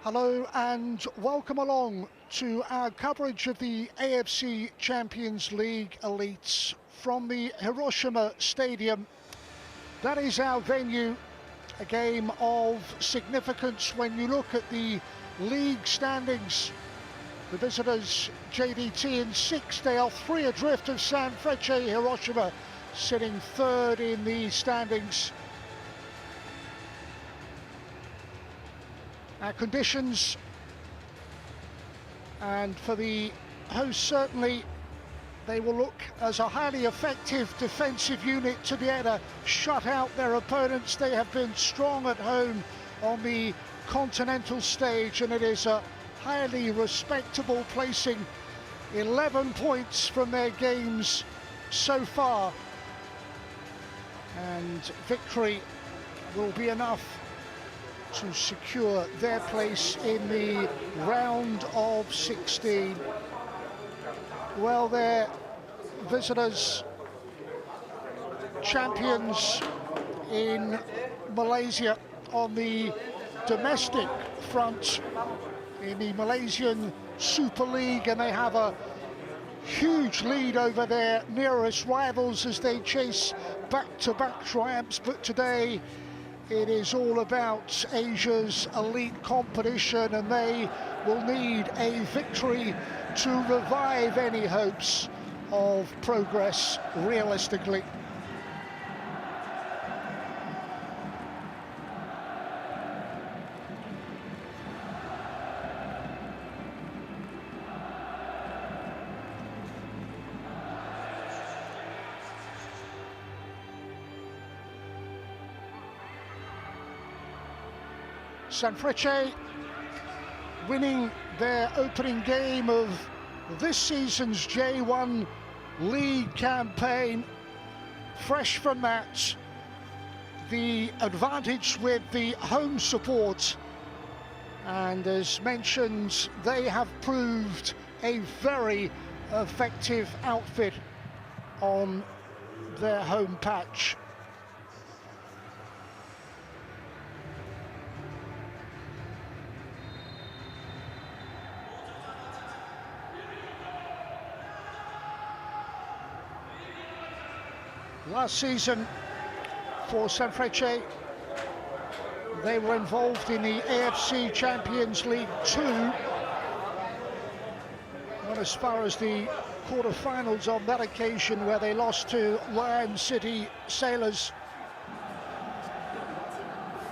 Hello and welcome along to our coverage of the AFC Champions League Elite from the Hiroshima Stadium. That is our venue, a game of significance when you look at the league standings. The visitors, JDT in 6th, they are 3 adrift of Sanfrecce Hiroshima, sitting 3rd in the standings. Our conditions, and for the hosts certainly, they will look as a highly effective defensive unit to be able to shut out their opponents. They have been strong at home on the continental stage, and it is a highly respectable placing. 11 points from their games so far, and victory will be enough to secure their place in the round of 16. Well, they're visitors, champions in Malaysia on the domestic front in the Malaysian Super League, and they have a huge lead over their nearest rivals as they chase back-to-back triumphs. But today it is all about Asia's elite competition, and they will need a victory to revive any hopes of progress realistically. Sanfrecce winning their opening game of this season's J1 League campaign. Fresh from that, the advantage with the home support, and as mentioned, they have proved a very effective outfit on their home patch. Last season for Sanfrecce, they were involved in the AFC Champions League 2. Not as far as the quarter-finals on that occasion, where they lost to Lion City Sailors.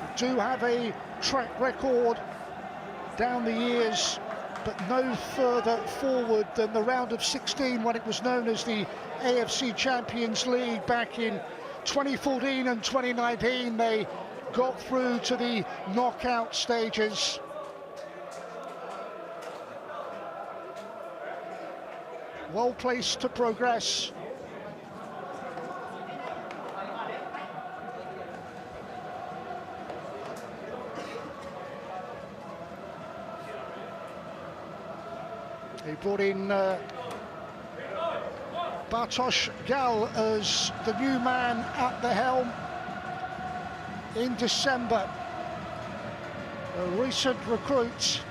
They do have a track record down the years, but no further forward than the round of 16 when it was known as the AFC Champions League back in 2014 and 2019. They got through to the knockout stages. Well placed to progress. They brought in Bartosz Gal as the new man at the helm in December. A recent recruit.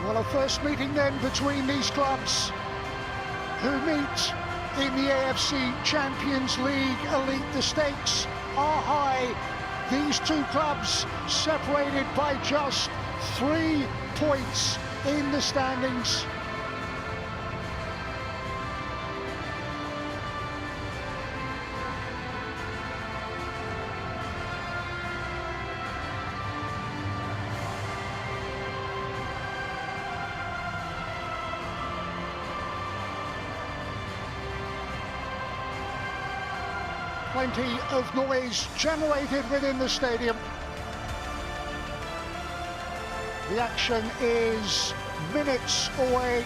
Well, a first meeting then between these clubs who meet in the AFC Champions League Elite. The stakes are high These two clubs separated by just 3 points in the standings. Plenty of noise generated within the stadium. The action is minutes away.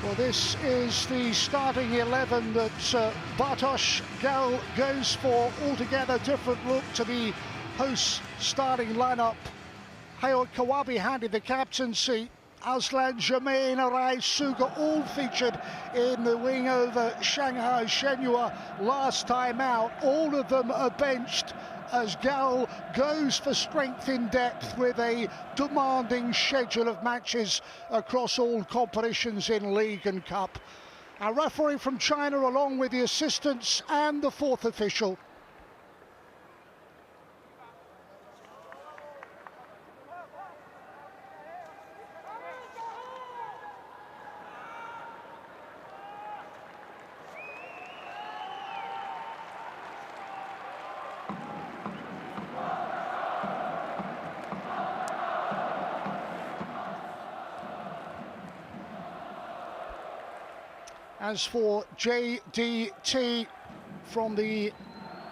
Well, this is the starting 11 that Bartosz Gal goes for. Altogether different look to the host starting lineup. Hayao Kawabe handed the captaincy. Aslan, Jermaine, Arai, Suga all featured in the wing over Shanghai Shenhua last time out. All of them are benched as Gal goes for strength in depth with a demanding schedule of matches across all competitions in League and Cup. Our referee from China, along with the assistants and the fourth official. As for JDT, from the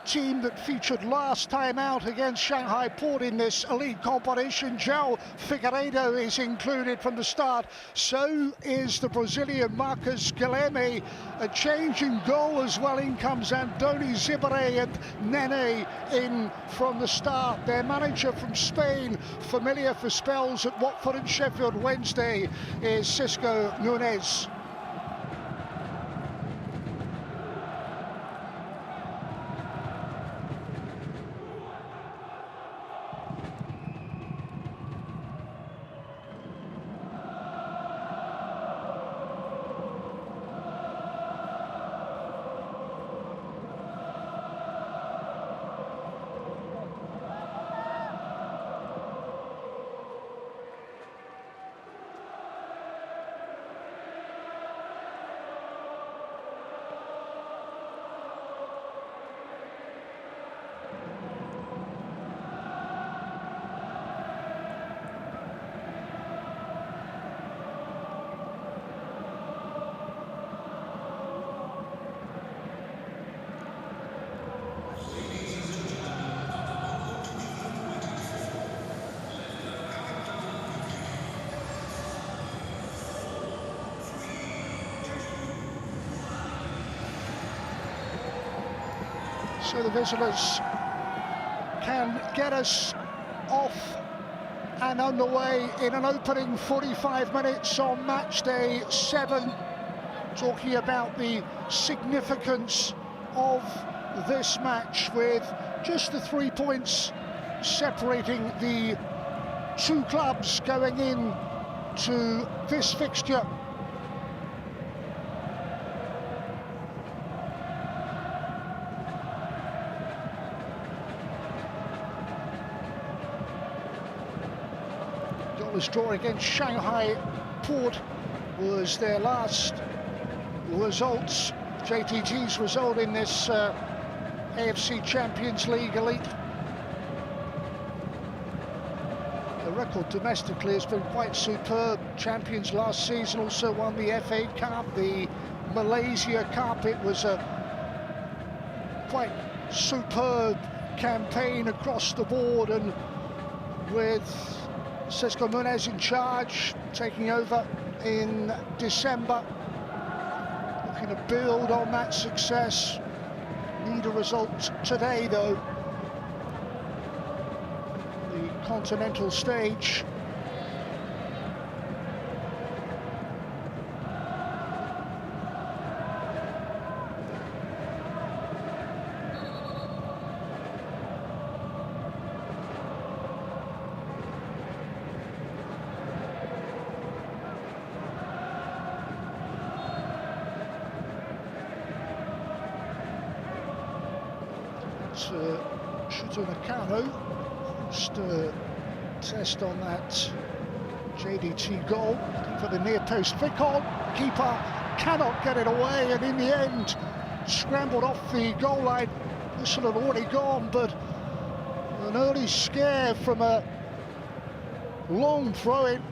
team that featured last time out against Shanghai Port in this elite competition, João Figueiredo is included from the start. So is the Brazilian Marcos Guilherme. A change in goal as well. In comes Andoni Zibere and Nene in from the start. Their manager from Spain, familiar for spells at Watford and Sheffield Wednesday, is Cisco Nunes. So the visitors can get us off and underway in an opening 45 minutes on match day 7. Talking about the significance of this match, with just the 3 points separating the two clubs going in to this fixture. goalless draw against Shanghai Port was their last results. JTG's result in this AFC Champions League Elite. The record domestically has been quite superb. Champions last season, also won the FA Cup, the Malaysia Cup. It was a quite superb campaign across the board, and with Cesco Munez in charge, taking over in December, looking to build on that success. Need a result today though, the continental stage. Shooter Nakano, just test on that JDT goal for the near post flick on. Keeper cannot get it away, and in the end scrambled off the goal line. Whistle had already gone, but an early scare from a long throw-in.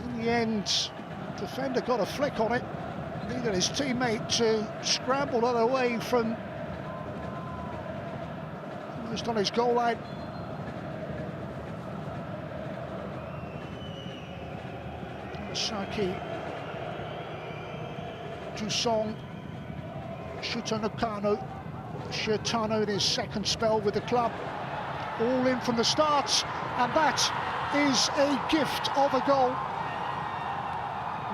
In the end, defender got a flick on it, needed his teammate to scramble it away from just on his goal line. Saki, Jusong, Shuto Nakano, Shirtano in his second spell with the club. All in from the start, and that is a gift of a goal.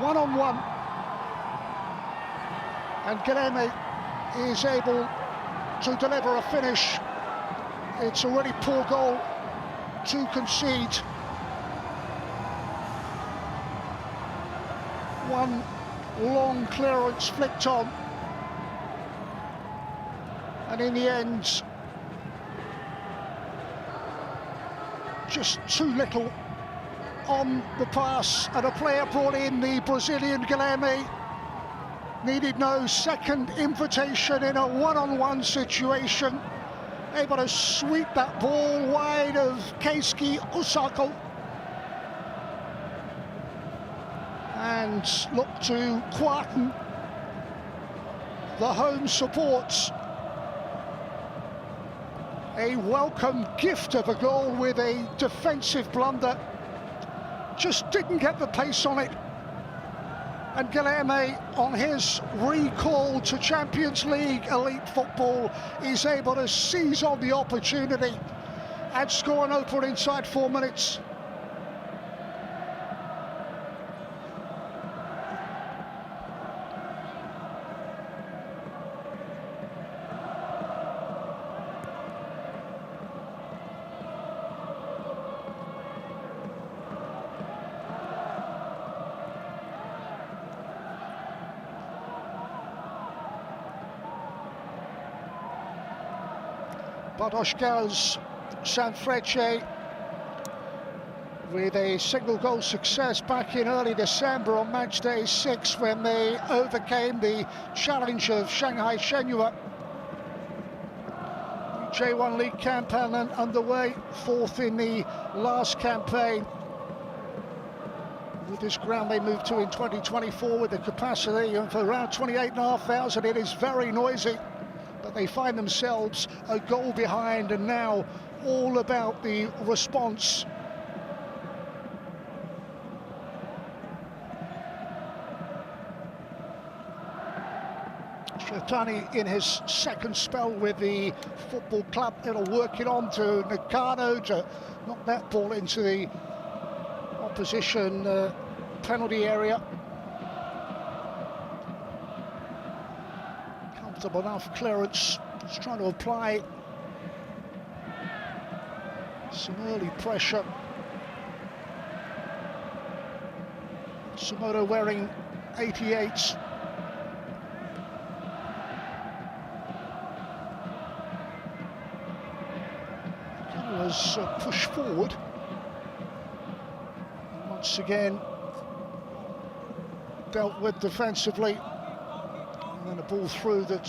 One-on-one. And Guilherme is able to deliver a finish. It's a really poor goal to concede. One long clearance flicked on, and in the end, just too little on the pass, and a player brought in, the Brazilian Guilherme, needed no second invitation in a one-on-one situation. Able to sweep that ball wide of Keisuke Osako and look to quieten the home supports. A welcome gift of a goal with a defensive blunder. Just didn't get the pace on it. And Guilherme, on his recall to Champions League Elite football, is able to seize on the opportunity and score an opener inside 4 minutes. Badoshka's Sanfrecce with a single goal success back in early December on matchday 6, when they overcame the challenge of Shanghai Shenhua. J1 League campaign underway, fourth in the last campaign. With this ground they moved to in 2024 with the capacity of around 28,500. It is very noisy, but they find themselves a goal behind, and now all about the response. Shirtani in his second spell with the football club. It'll work it on to Nakano to knock that ball into the opposition penalty area. Enough clearance, just trying to apply some early pressure. Tsumoto wearing 88. Was pushed forward. once again dealt with defensively, and then a ball through that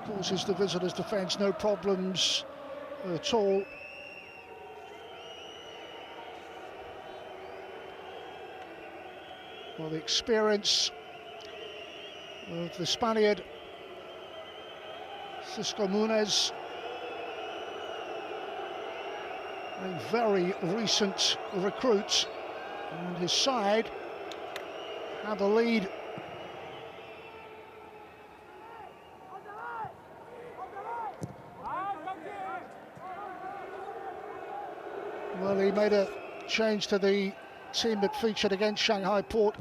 causes the visitors' defence no problems at all. Well, the experience of the Spaniard Cisco Munez, a very recent recruit, and his side had the lead. Well, he made a change to the team that featured against Shanghai Port.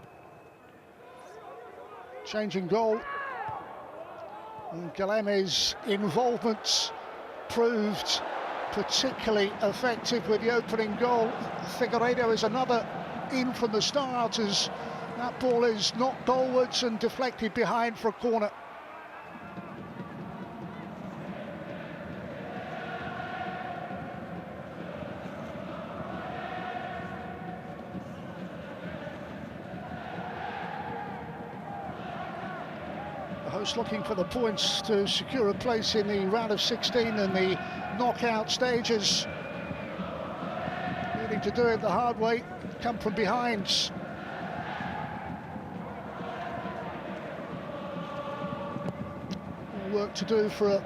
Changing goal. And Guilherme's involvement proved particularly effective with the opening goal. Figueiredo is another in from the start as that ball is knocked goalwards and deflected behind for a corner. The hosts looking for the points to secure a place in the round of 16 and the knockout stages. Needing to do it the hard way, come from behind. More work to do for a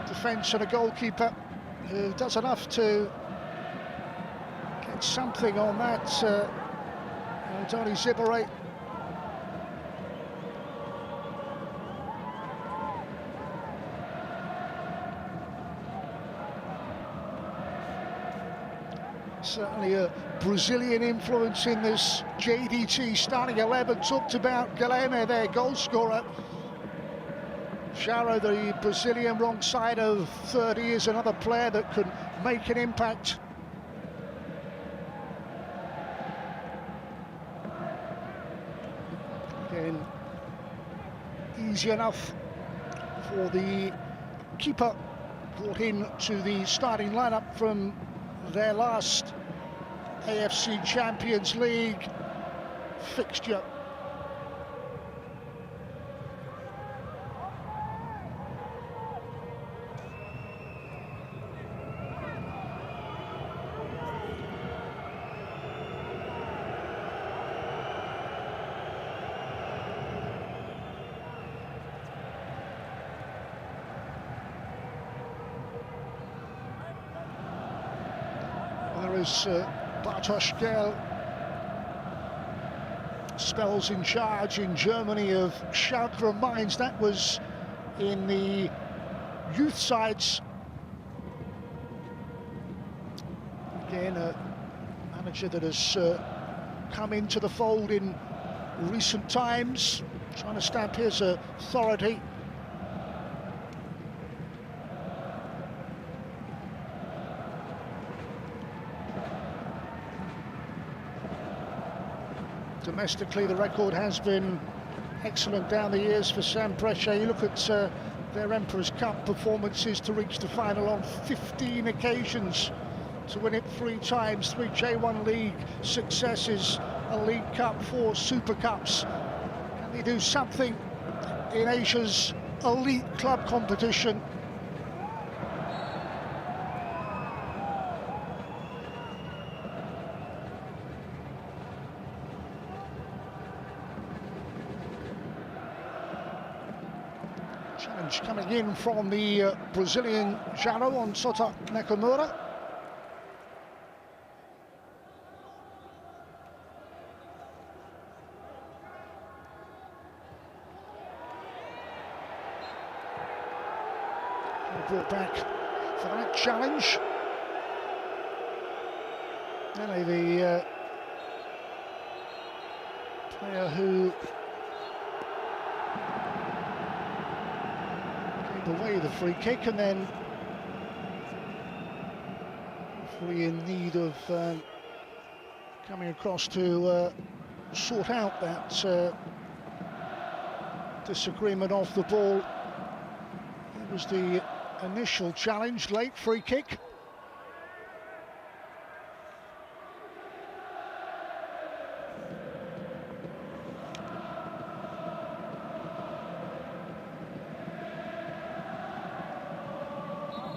defence and a goalkeeper who does enough to get something on that. Tony Zibere. Certainly a Brazilian influence in this JDT starting 11. Talked about Guilherme, their goal scorer. Charo, the Brazilian, wrong side of 30, is another player that could make an impact. Again, easy enough for the keeper, brought in to the starting lineup from their last AFC Champions League fixture. There is Bartosz Gel, spells in charge in Germany of Schalke and Mainz. That was in the youth sides. Again, a manager that has come into the fold in recent times, trying to stamp his authority. Domestically, the record has been excellent down the years for Sanfrecce. You look at their Emperor's Cup performances to reach the final on 15 occasions, to win it 3 times, 3 J1 League successes, a League Cup, 4 Super Cups. Can they do something in Asia's elite club competition? Challenge coming in from the Brazilian Jaro on Sota Nakamura. Brought back for that challenge. Really the player who away the free kick, and then fully in need of coming across to sort out that disagreement off the ball. It was the initial challenge, late free kick.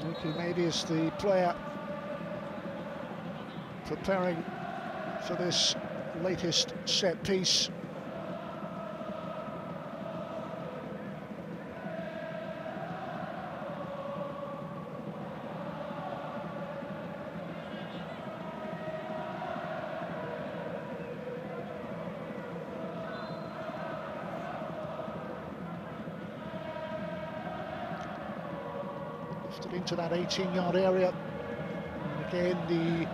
Yuki maybe is the player preparing for this latest set piece. Lifted into that 18-yard area. And again, the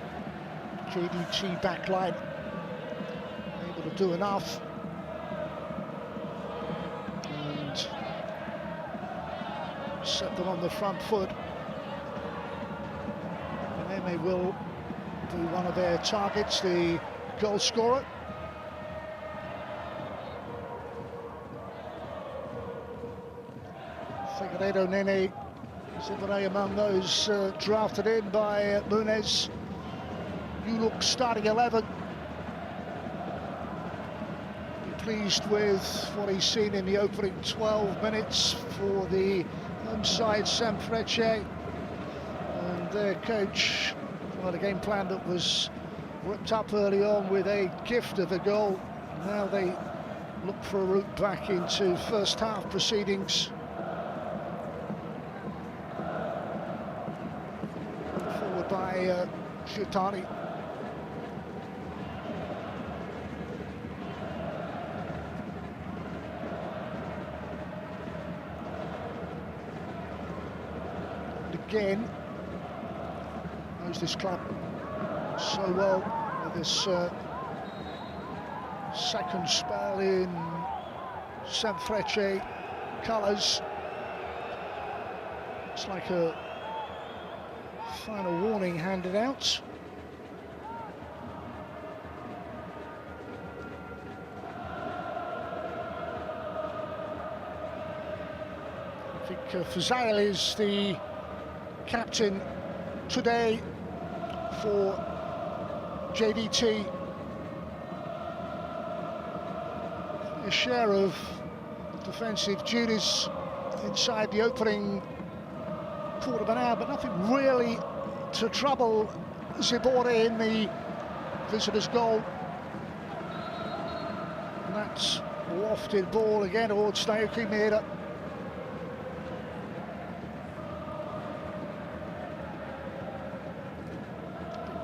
JDT backline able to do enough. And set them on the front foot. And then they will be one of their targets, the goal scorer. Figueiredo Nene Zimbabwe among those drafted in by Munez. You look starting 11. Be pleased with what he's seen in the opening 12 minutes for the home side, Sanfrecce. And their coach, well, a game plan that was ripped up early on with a gift of a goal. Now they look for a route back into first half proceedings. Forward by Shutani. Again, knows this club so well with this second spell in Sanfrecce colours. It's like a final warning handed out. I think Fazail is the captain today for JDT. A share of defensive duties inside the opening quarter of an hour, but nothing really to trouble Zibore in the visitors' goal. And that's a wafted ball again towards Naoki Maeda.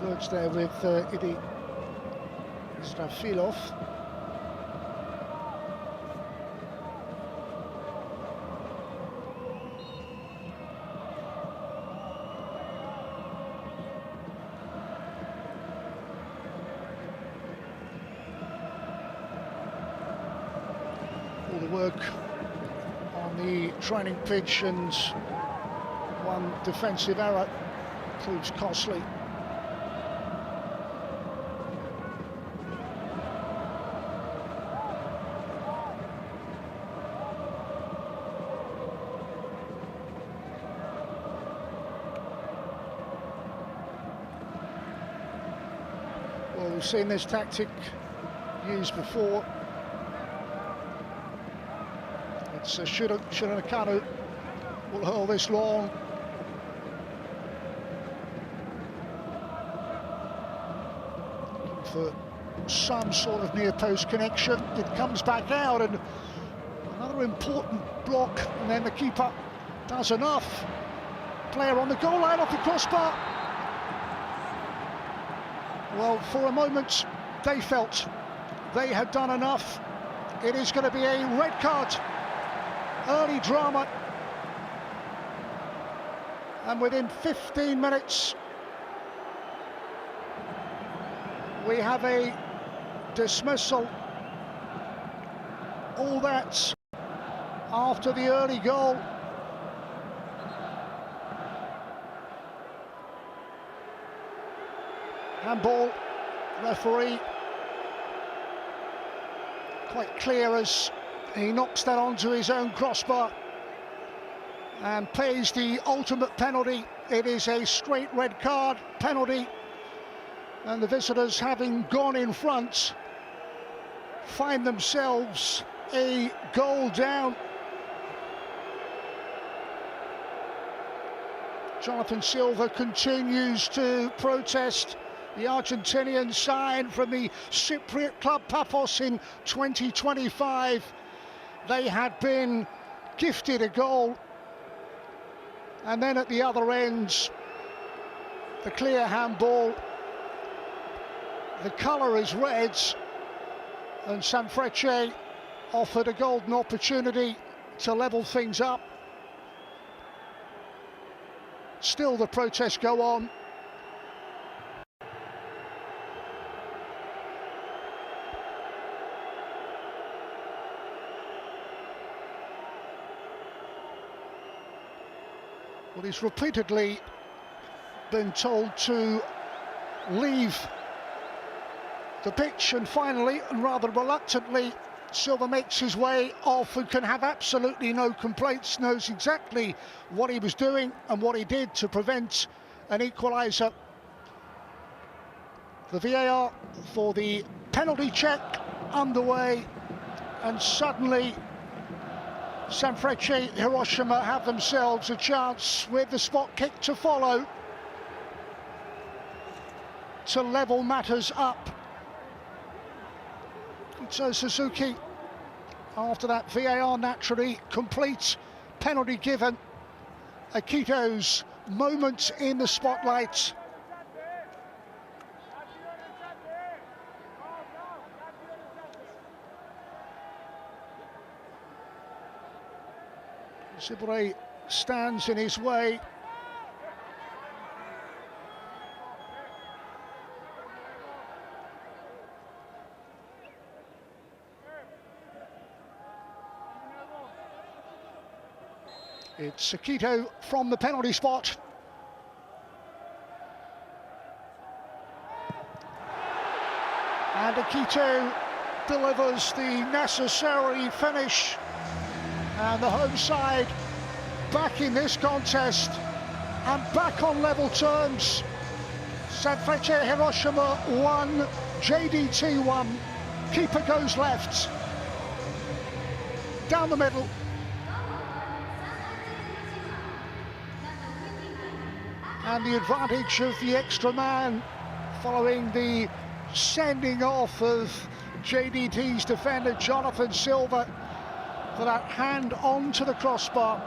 Works there with Idi Strafilov. All the work on the training pitch and one defensive error proves costly. Well, we've seen this tactic used before. It's Shiranakanu will hurl this long. Looking for some sort of near post connection. It comes back out, and another important block, and then the keeper does enough. Player on the goal line off the crossbar. Well, for a moment, they felt they had done enough. It is going to be a red card. Early drama. And within 15 minutes, we have a dismissal. All that after the early goal. Handball, referee, quite clear as he knocks that onto his own crossbar and pays the ultimate penalty. It is a straight red card penalty, and the visitors, having gone in front, find themselves a goal down. Jonathan Silva continues to protest. The Argentinian signed from the Cypriot club Paphos in 2025. They had been gifted a goal, and then at the other end, the clear handball. The colour is red, and Sanfrecce offered a golden opportunity to level things up. Still the protests go on. Well, he's repeatedly been told to leave the pitch, and finally, and rather reluctantly, Silva makes his way off and can have absolutely no complaints, knows exactly what he was doing and what he did to prevent an equaliser. The VAR for the penalty check underway, and suddenly Sanfrecce Hiroshima have themselves a chance with the spot kick to follow to level matters up. So Suzuki, after that VAR naturally complete penalty given, Akito's moment in the spotlight. Zibre stands in his way. It's Akito from the penalty spot. And Akito delivers the necessary finish. And the home side back in this contest and back on level terms. Sanfrecce Hiroshima 1, JDT 1. Keeper goes left. Down the middle. And the advantage of the extra man following the sending off of JDT's defender Jonathan Silva for that hand onto the crossbar.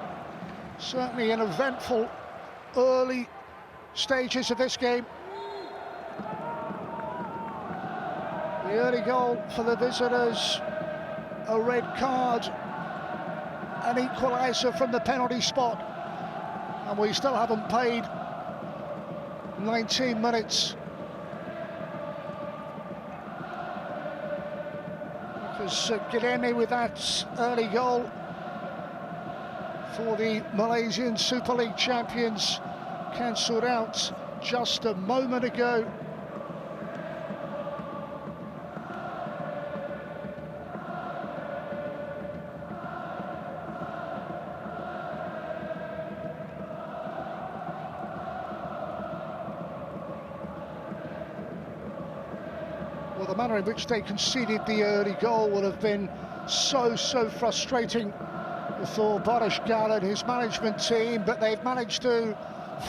Certainly an eventful early stages of this game. The early goal for the visitors, a red card, an equaliser from the penalty spot, and we still haven't paid 19 minutes. Because Guilherme with that early goal for the Malaysian Super League champions cancelled out just a moment ago. Well, the manner in which they conceded the early goal would have been so frustrating for Boris Gal and his management team, but they've managed to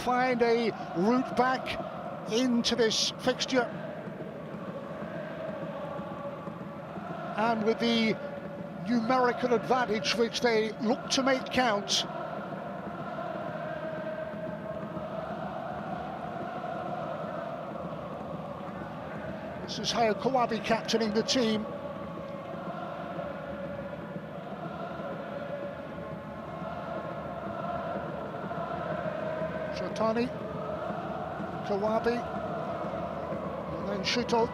find a route back into this fixture. And with the numerical advantage which they look to make count. This is Hayo Kawabe captaining the team. Shotani, Kawabe, and then Shuto.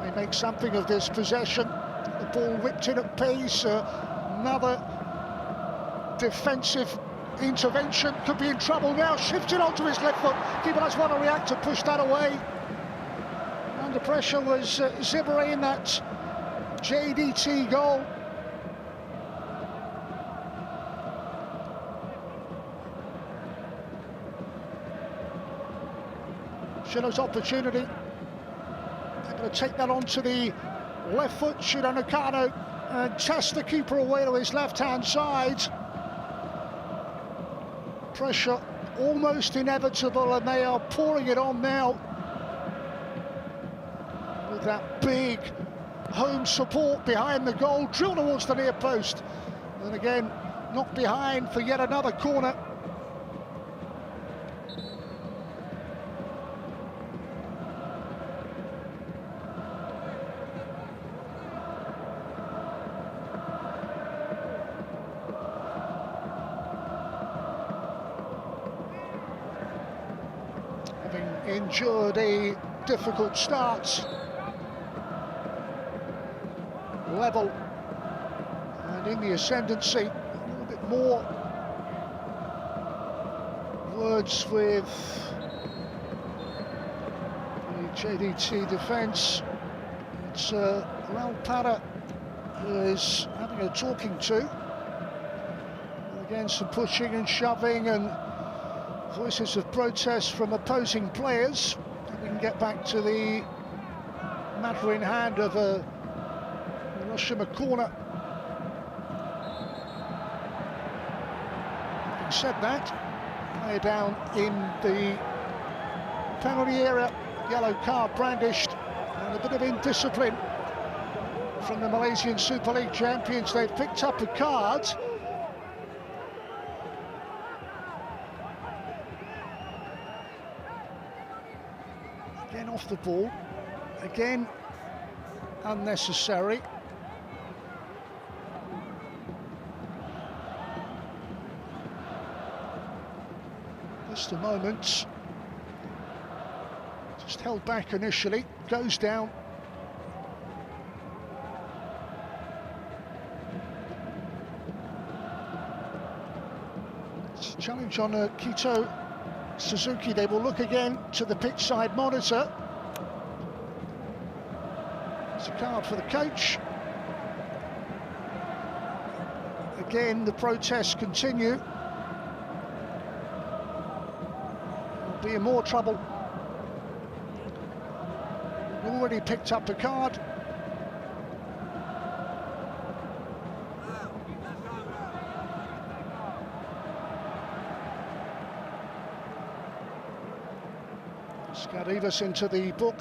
They make something of this possession. The ball whipped in at pace. Another defensive intervention, could be in trouble now, shifted onto his left foot. Keeper has one to react to push that away. Under pressure was Zibre in that JDT goal. Shillow's opportunity. They're going to take that onto the Left foot, Shiranakano, and tests the keeper away to his left-hand side. Pressure almost inevitable, and they are pouring it on now with that big home support behind the goal, drilled towards the near post, and again knocked behind for yet another corner. Having endured a difficult start, level and in the ascendancy, a little bit more words with the JDT defence. It's Raul Para who is having a talking to. Again, some pushing and shoving and voices of protest from opposing players. We can get back to the matter in hand of a Hiroshima corner. Having said that, player down in the penalty area, yellow card brandished, and a bit of indiscipline from the Malaysian Super League champions. They've picked up a card. Again off the ball, again unnecessary. Just a moment, just held back initially, goes down. It's a challenge on Kito Suzuki. They will look again to the pitch side monitor. It's a card for the coach. Again, the protests continue. Be in more trouble. Already picked up a card. Skadivas into the book.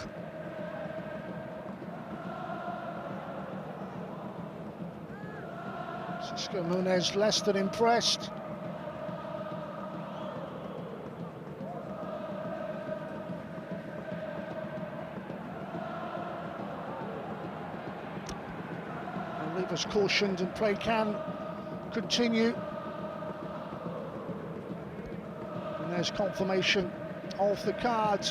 Cisco Munez less than impressed. Was cautioned and play can continue. And there's confirmation of the card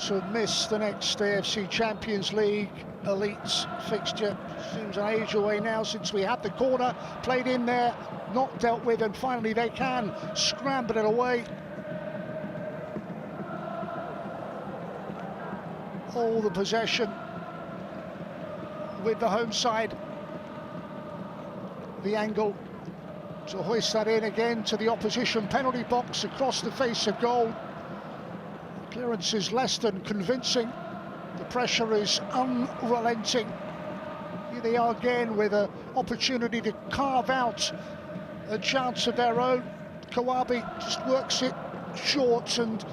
to miss the next AFC Champions League Elite fixture. Seems an age away now since we had the corner played in there, not dealt with, and finally they can scramble it away. All the possession with the home side. The angle to hoist that in again to the opposition penalty box across the face of goal. The clearance is less than convincing. The pressure is unrelenting. Here they are again with an opportunity to carve out a chance of their own. Kawabe just works it short and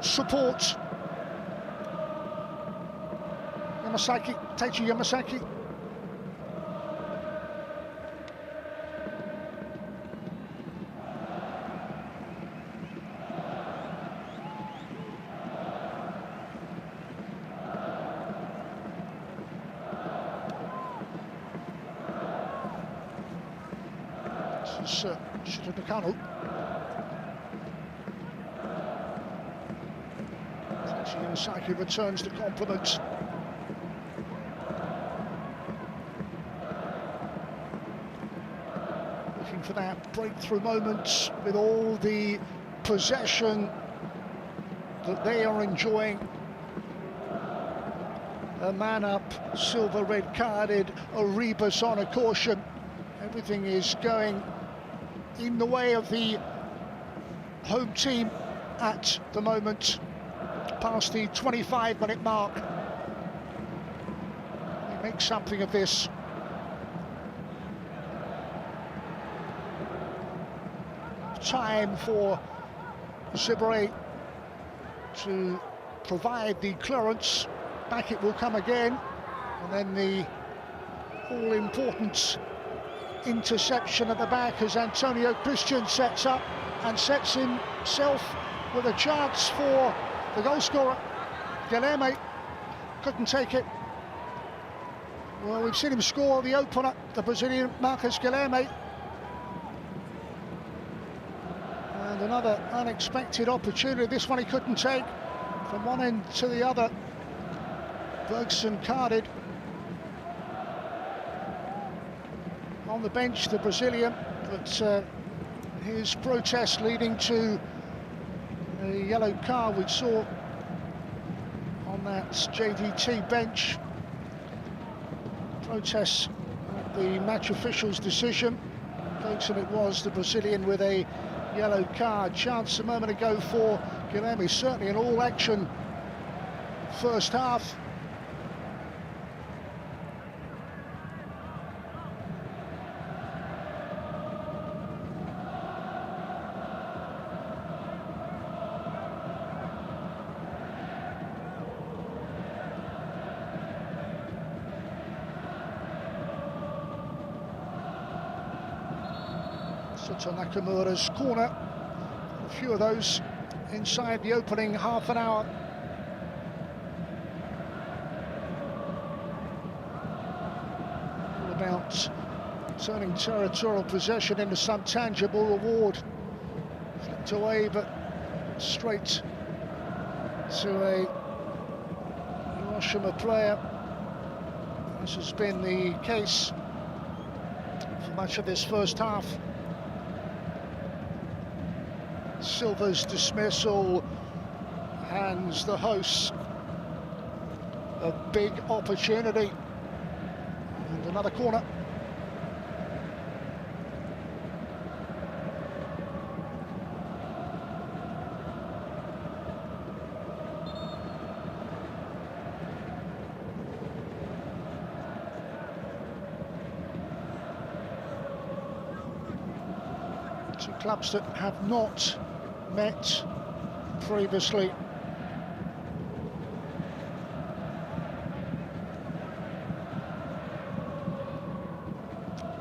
supports. Yamasaki, Taichi Yamasaki. Shiranakano. Yamasaki returns the compliment. Looking for that breakthrough moment with all the possession that they are enjoying. A man up, silver red carded, Arribas on a caution. Everything is going in the way of the home team at the moment, past the 25-minute mark. make something of this. Time for Sibere to provide the clearance. Back it will come again, and then the all-important interception at the back as Antonio Christian sets up and sets himself with a chance for the goal scorer. Guilherme couldn't take it. Well, we've seen him score the opener, the Brazilian Marcos Guilherme. And another unexpected opportunity. This one he couldn't take. From one end to the other, Bergson carded. On the bench, the Brazilian, but his protest leading to a yellow card we saw on that JDT bench. Protests at the match official's decision. Bergson it was, the Brazilian, with a yellow card. Chance a moment ago for Guilherme, certainly an all-action first half. To Nakamura's corner, a few of those inside the opening half an hour. All about turning territorial possession into some tangible reward. Flicked away, but straight to a Hiroshima player. This has been the case for much of this first half. Silva's dismissal hands the hosts a big opportunity. And another corner. Two clubs that have not met previously.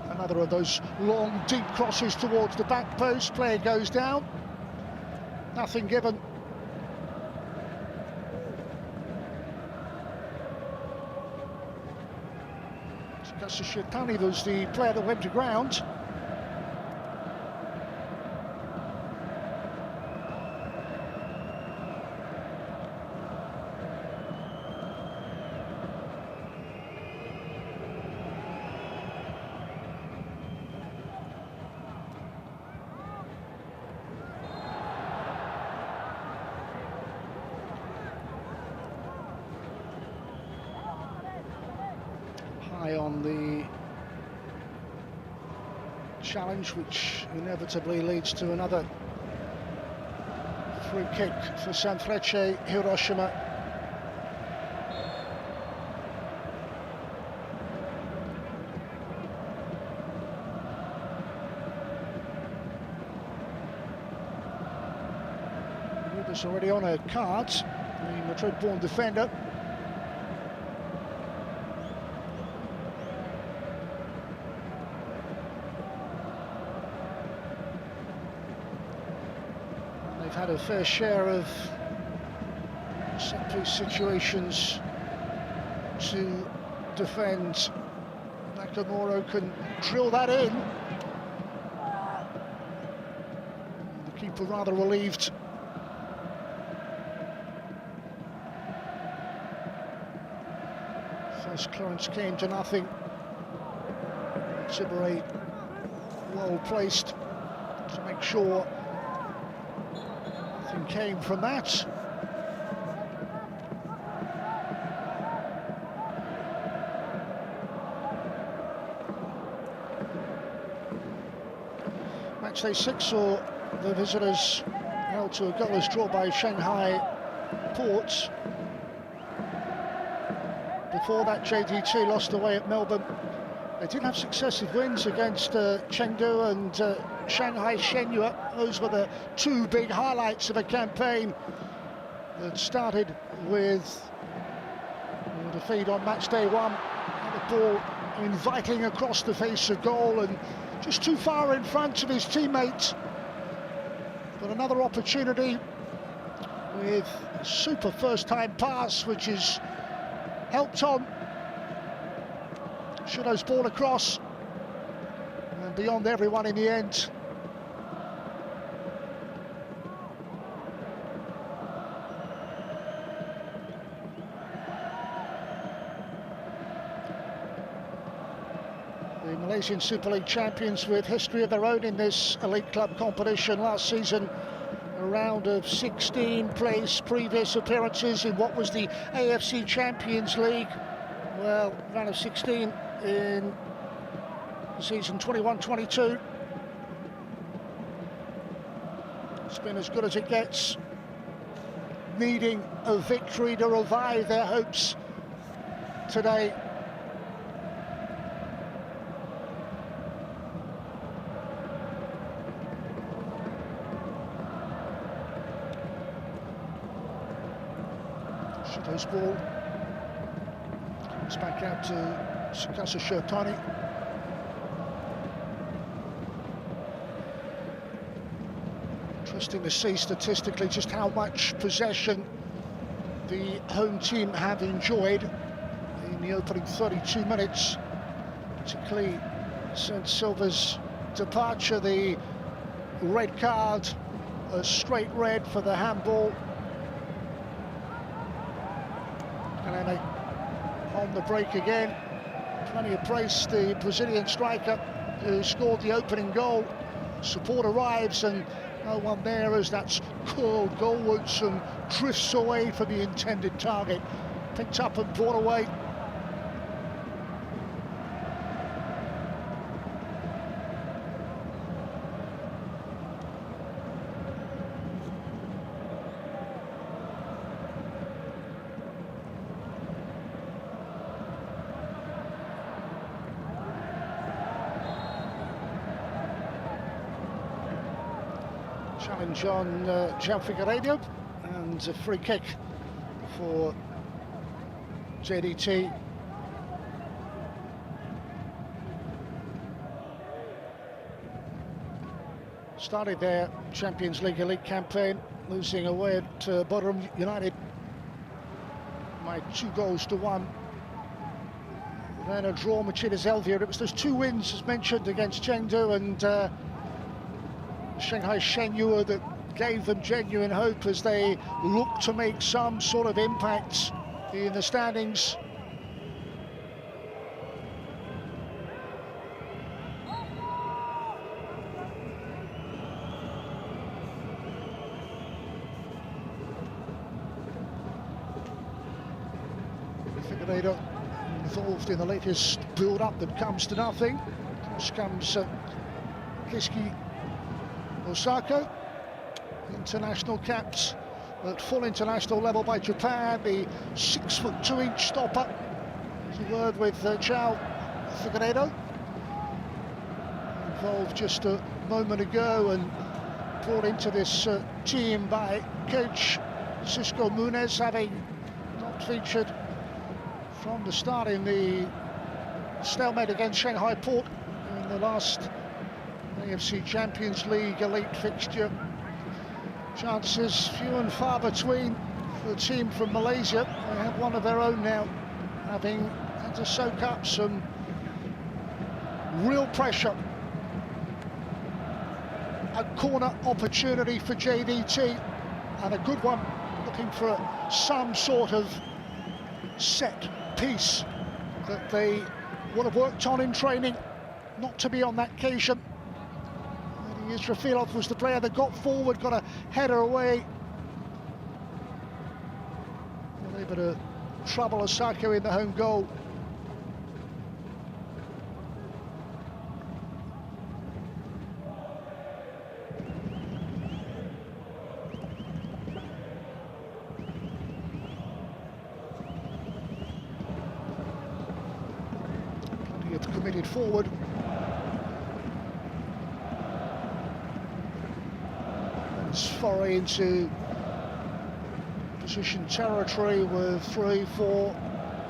Another of those long, deep crosses towards the back post. Player goes down. Nothing given. Shetani was the player that went to ground. On the challenge, which inevitably leads to another free kick for Sanfrecce Hiroshima. Rubens already on a card, the Madrid-born defender. Had a fair share of set-piece situations to defend. Nakamura can drill that in. The keeper rather relieved. First clearance came to nothing. Sibere well placed to make sure came from that. Matchday 6 saw the visitors held to a goalless draw by Shanghai Ports. before that, JDT lost away at Melbourne. They did have successive wins against Chengdu and Shanghai Shenhua. Those were the two big highlights of a campaign that started with a defeat on match day one. The ball inviting across the face of goal and just too far in front of his teammates. But another opportunity with a super first-time pass, which is helped on. Shido's ball across and beyond everyone in the end. The Malaysian Super League champions with history of their own in this elite club competition. Last season, a round of 16 place, previous appearances in what was the AFC Champions League. Well, round of 16 in season 21-22. It's been as good as it gets, needing a victory to revive their hopes today. Shido's ball comes back out to Sanfrecce Hiroshima. Interesting to see statistically just how much possession the home team have enjoyed in the opening 32 minutes, particularly since Silva's departure. The red card, a straight red for the handball. And on the break again. Plenty of praise, the Brazilian striker who scored the opening goal. Support arrives and no one there as that's curled goalwards and drifts away from the intended target. Picked up and brought away. Challenge on Sanfrecce and a free kick for JDT. Started their Champions League Elite campaign, losing away at Bodrum United by 2-1. Then a draw, Machidas Elvia. It was those two wins, as mentioned, against Chengdu and Shanghai Shenhua that gave them genuine hope as they look to make some sort of impact in the standings. Figueiredo involved in the latest build-up that comes to nothing. Cross comes Kiski Osako, international capped at full international level by Japan, the 6'2" stopper. There's a word with João Figueiredo, involved just a moment ago and brought into this team by coach Cisco Muniz, having not featured from the start in the stalemate against Shanghai Port in the last AFC Champions League Elite fixture. Chances few and far between for the team from Malaysia. They have one of their own now, having had to soak up some real pressure. A corner opportunity for JDT, and a good one, looking for some sort of set piece that they would have worked on in training, not to be on that occasion. Israfilov was the player that got forward, got a header away. Able to trouble Osako in the home goal. the committed forward. And it's foray into position territory with 3, 4,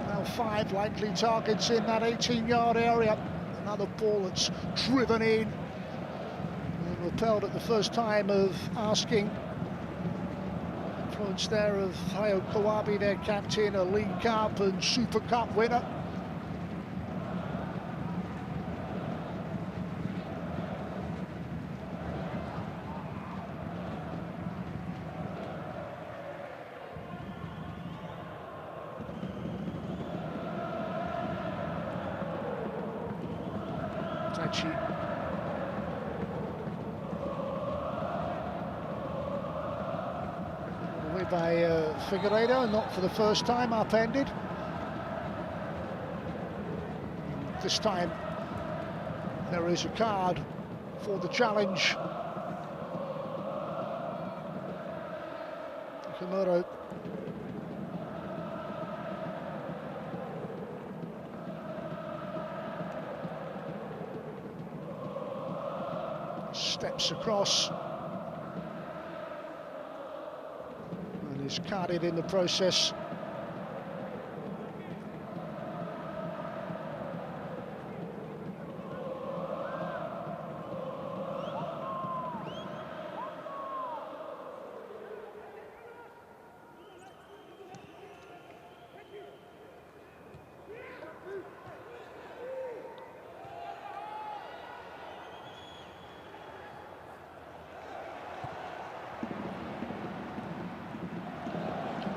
now 5 likely targets in that 18-yard area. Another ball that's driven in and repelled at the first time of asking. Influence there of Hayo Kawabe, their captain, a League Cup and Super Cup winner. Away by Figueiredo, not for the first time, upended. This time there is a card for the challenge. Nakamura steps across and is carded in the process.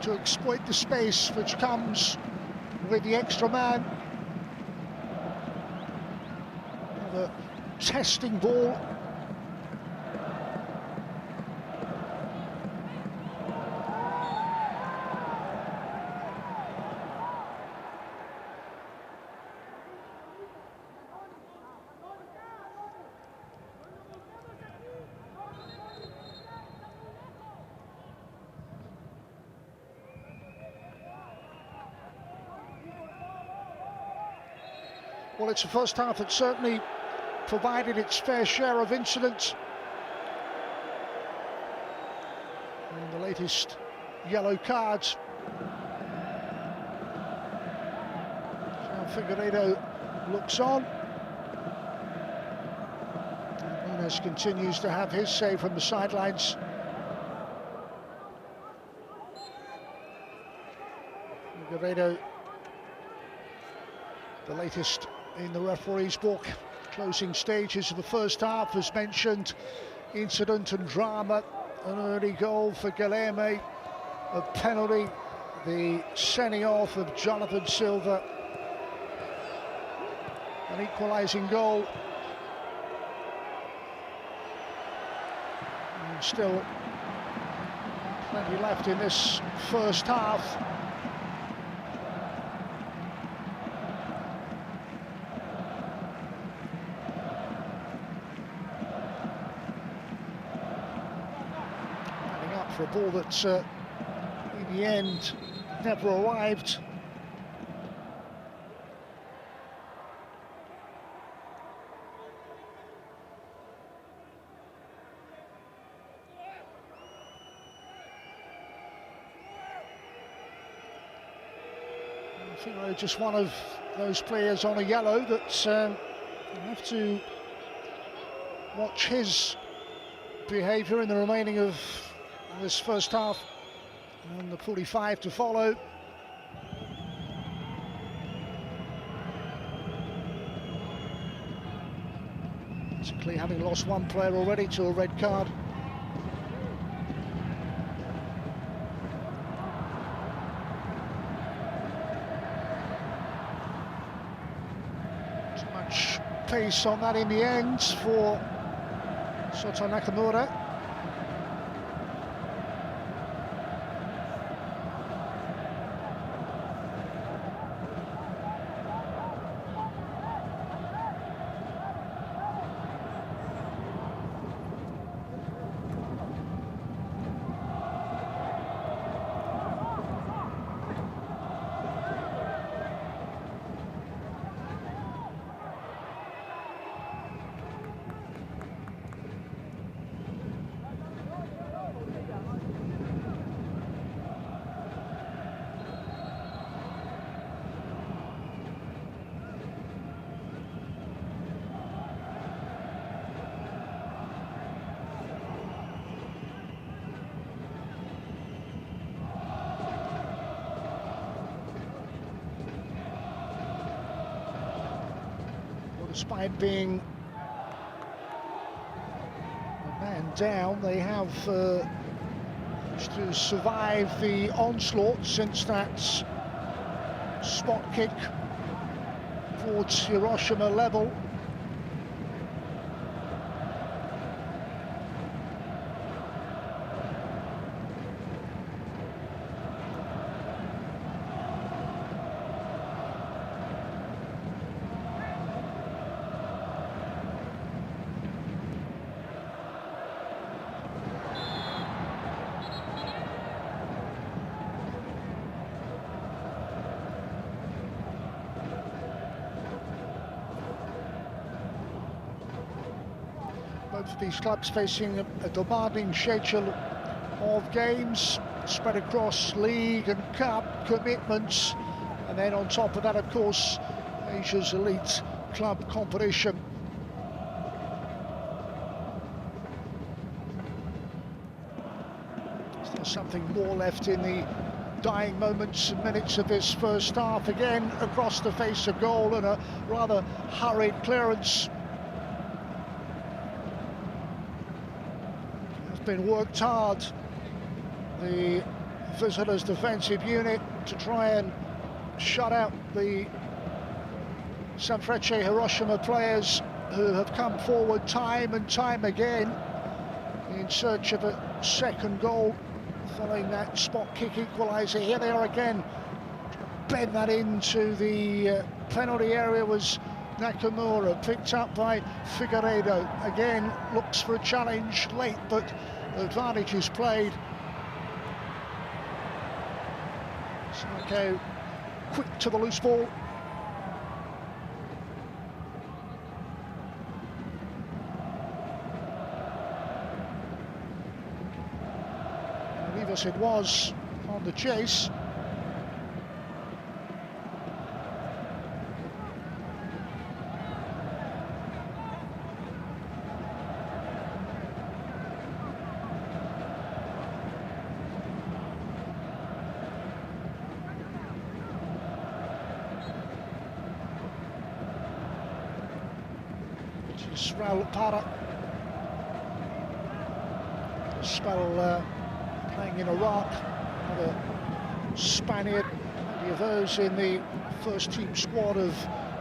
To exploit the space which comes with the extra man. Another testing ball. Well, it's a first half that certainly provided its fair share of incidents. And the latest yellow cards. So Figueiredo looks on. Nunes continues to have his say from the sidelines. Figueiredo, the latest in the referee's book. Closing stages of the first half, as mentioned, incident and drama, an early goal for Guilherme, a penalty, the sending off of Jonathan Silva, an equalising goal, and still plenty left in this first half. For a ball that, in the end, never arrived. I think they're just one of those players on a yellow that you have to watch his behaviour in the remaining of this first half, and the 45 to follow. Basically having lost one player already to a red card. Too much pace on that in the end for Shota Nakamura. Despite being a man down, they have managed to survive the onslaught since that spot kick towards Hiroshima level. Both of these clubs facing a demanding schedule of games spread across league and cup commitments, and then on top of that, of course, Asia's elite club competition. Still something more left in the dying moments and minutes of this first half. Again, across the face of goal, and a rather hurried clearance. Been worked hard, the visitors' defensive unit, to try and shut out the Sanfrecce Hiroshima players, who have come forward time and time again in search of a second goal following that spot kick equaliser. Here they are again, bend that into the penalty area. Was Nakamura, picked up by Figueiredo. Again, looks for a challenge late, but the advantage is played. Sanfrecce quick to the loose ball. Rivas it was on the chase. Raul Para, spell playing in Iraq, another Spaniard, many of those in the first team squad of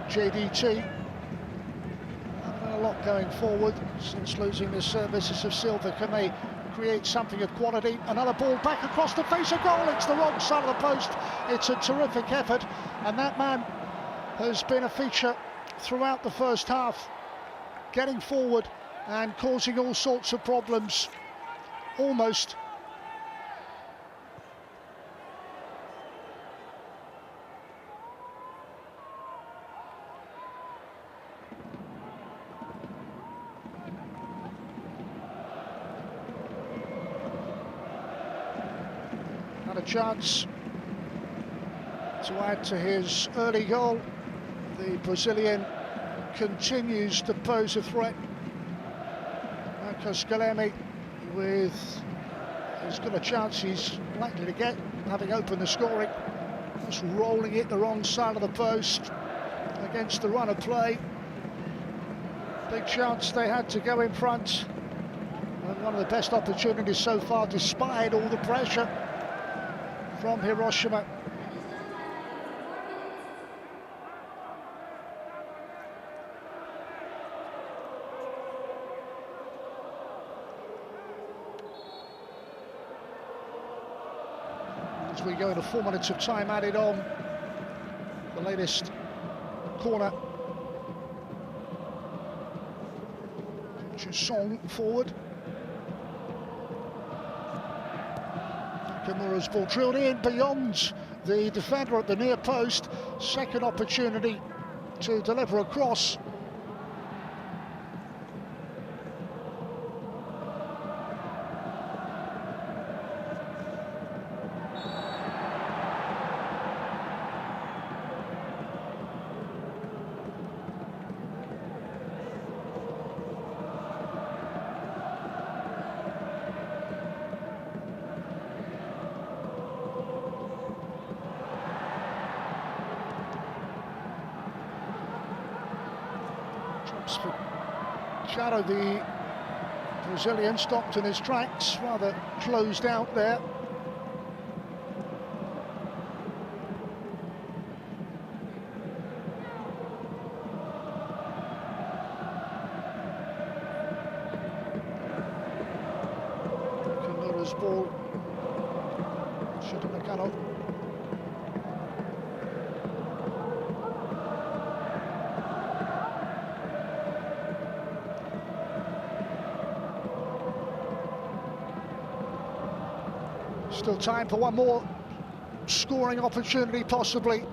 JDT. A lot going forward since losing the services of Silva. Can they create something of quality? Another ball back across the face of goal. It's the wrong side of the post. It's a terrific effort, and that man has been a feature throughout the first half, getting forward and causing all sorts of problems. Almost. Not a chance to add to his early goal. The Brazilian continues to pose a threat. Marcos Guilherme, with as good a chance he's likely to get, having opened the scoring, just rolling it the wrong side of the post against the run of play. Big chance they had to go in front, and one of the best opportunities so far, despite all the pressure from Hiroshima. As we go into 4 minutes of time added on, the latest corner. Song forward. Nakamura's ball drilled in beyond the defender at the near post. Second opportunity to deliver a cross. Drops for Charo, the Brazilian, stopped in his tracks, rather closed out there. Kimura's ball, Shutamakano. Still time for one more scoring opportunity, possibly.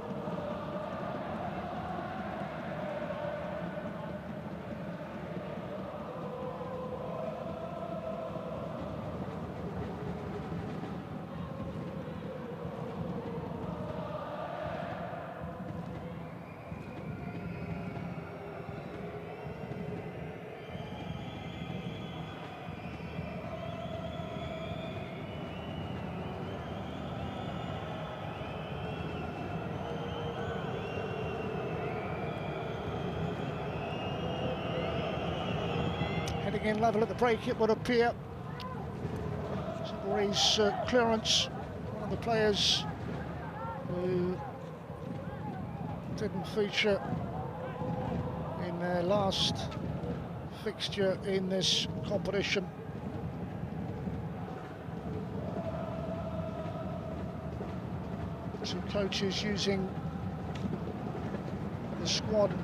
Heading in level at the break, it would appear. Zabore's clearance, one of the players who didn't feature in their last fixture in this competition. Some coaches using the squad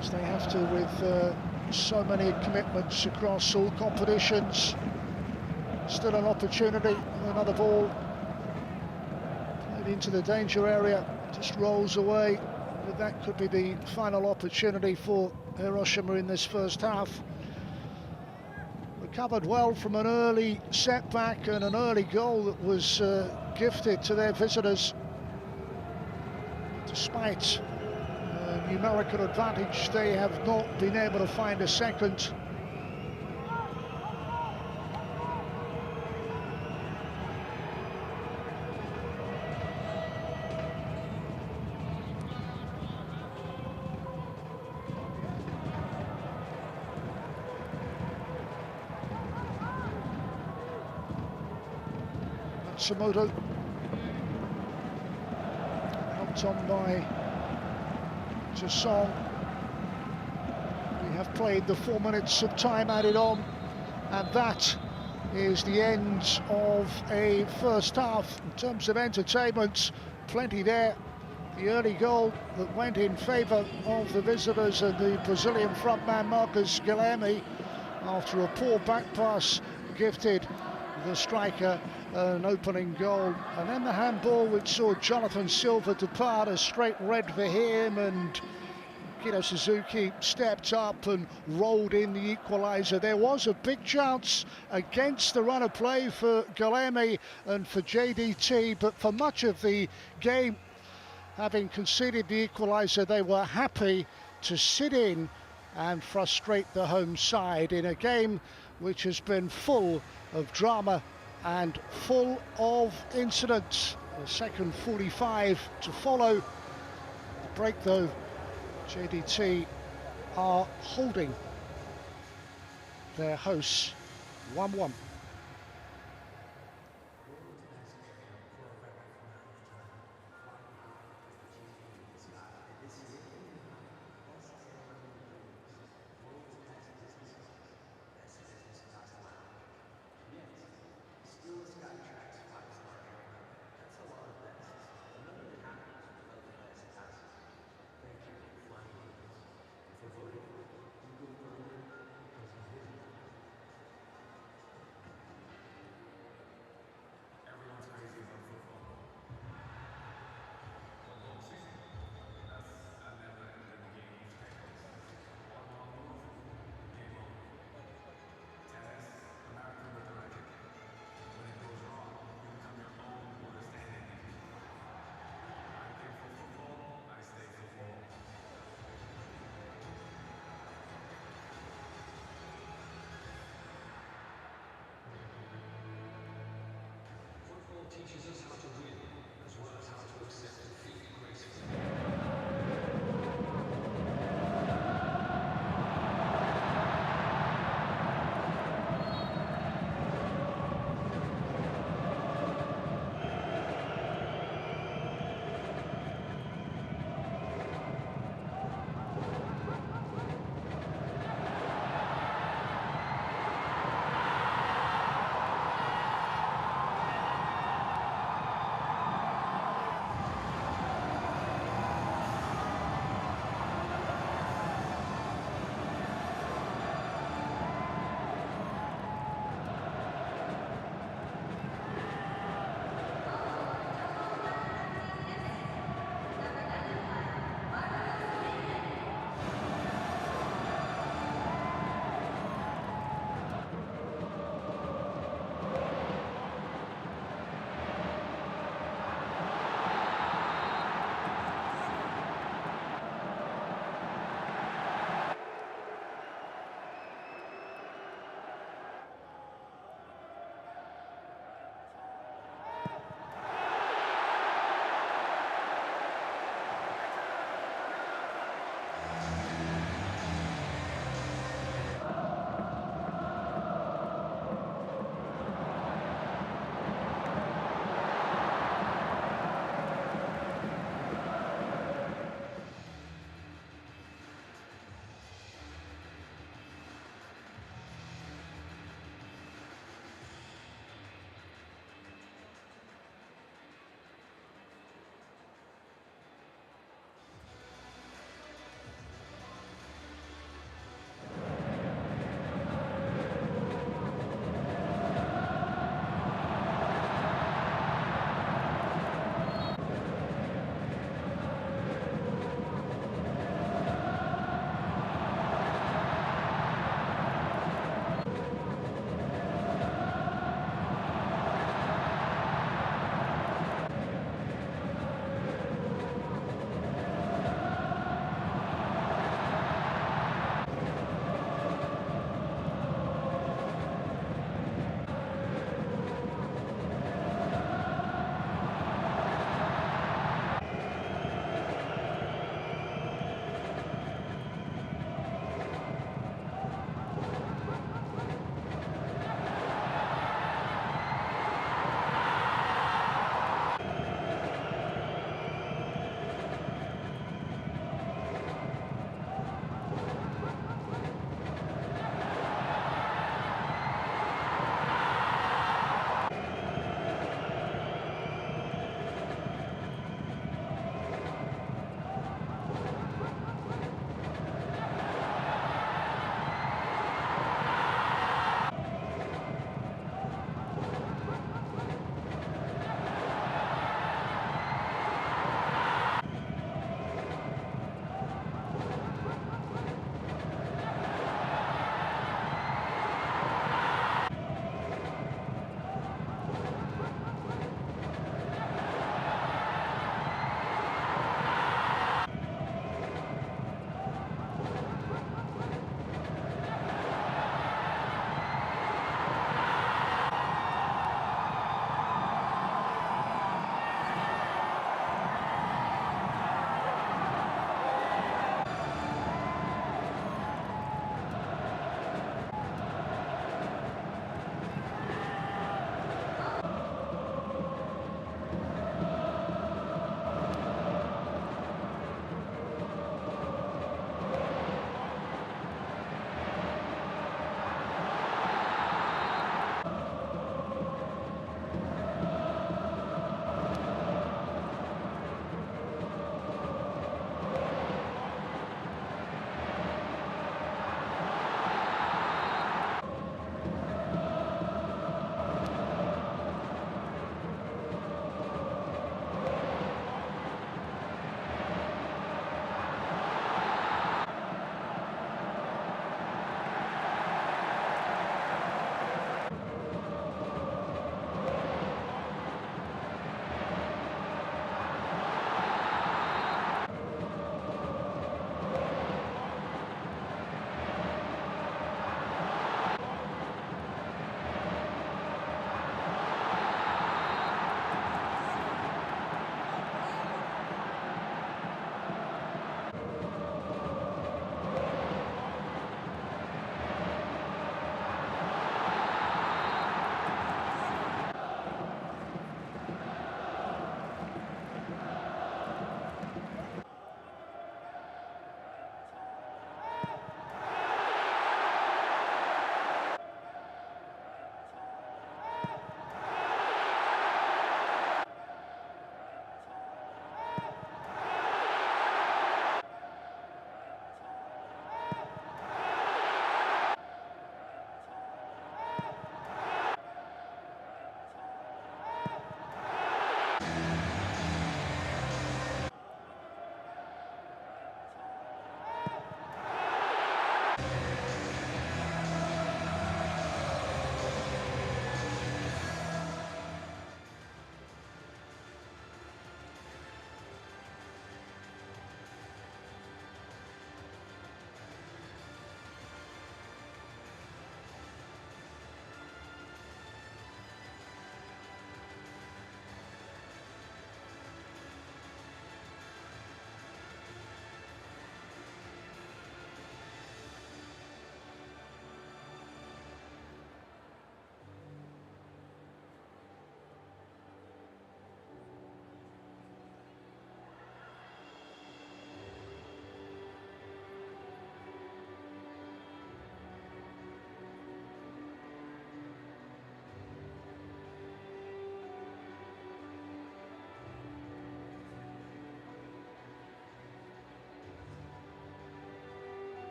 as they have to with so many commitments across all competitions. Still an opportunity, another ball played into the danger area, just rolls away, but that could be the final opportunity for Hiroshima in this first half. Recovered well from an early setback and an early goal that was gifted to their visitors. Despite numerical advantage, they have not been able to find a second. Matsumoto, helped on by Jasson. We have played the 4 minutes of time added on, and that is the end of a first half. In terms of entertainment, plenty there. The early goal that went in favour of the visitors and the Brazilian frontman Marcos Guilherme after a poor back pass gifted the striker an opening goal, and then the handball which saw Jonathan Silva depart, a straight red for him, and Kino Suzuki stepped up and rolled in the equaliser. There was a big chance against the run of play for Guilherme and for JDT, but for much of the game, having conceded the equaliser, they were happy to sit in and frustrate the home side in a game which has been full of drama and full of incidents. The second 45 to follow. The break though, JDT are holding their hosts 1-1. Teaches us how to win, as well as how to accept defeat gracefully.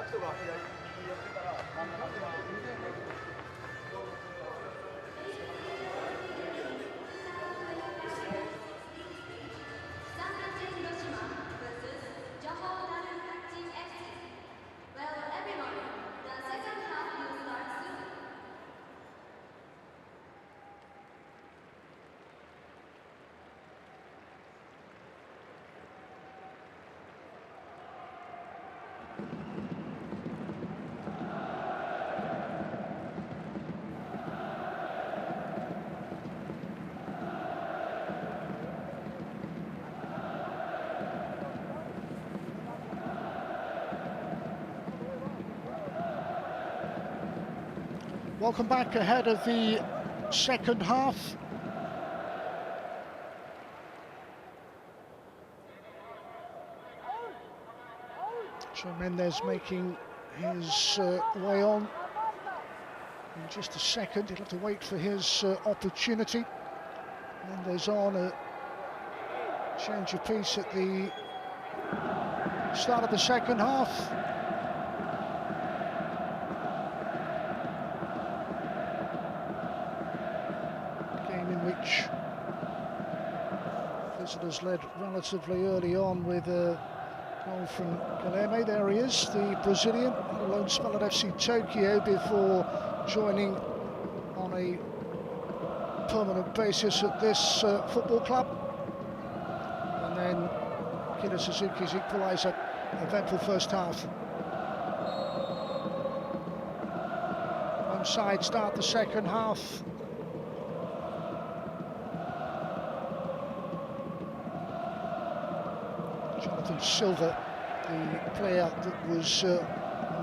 Sanfrecce Hiroshima versus Johor Darul FC. Well, everyone, the second half will start soon. Welcome back ahead of the second half. So Mendes making his way on. In just a second, he'll have to wait for his opportunity. Mendes on a change of pace at the start of the second half. Which visitors led relatively early on with a goal from Guilherme. There he is, the Brazilian, a lone spell at FC Tokyo before joining on a permanent basis at this football club. And then Akira Suzuki's equaliser, eventful first half. Home side start the second half. Silva, the player that was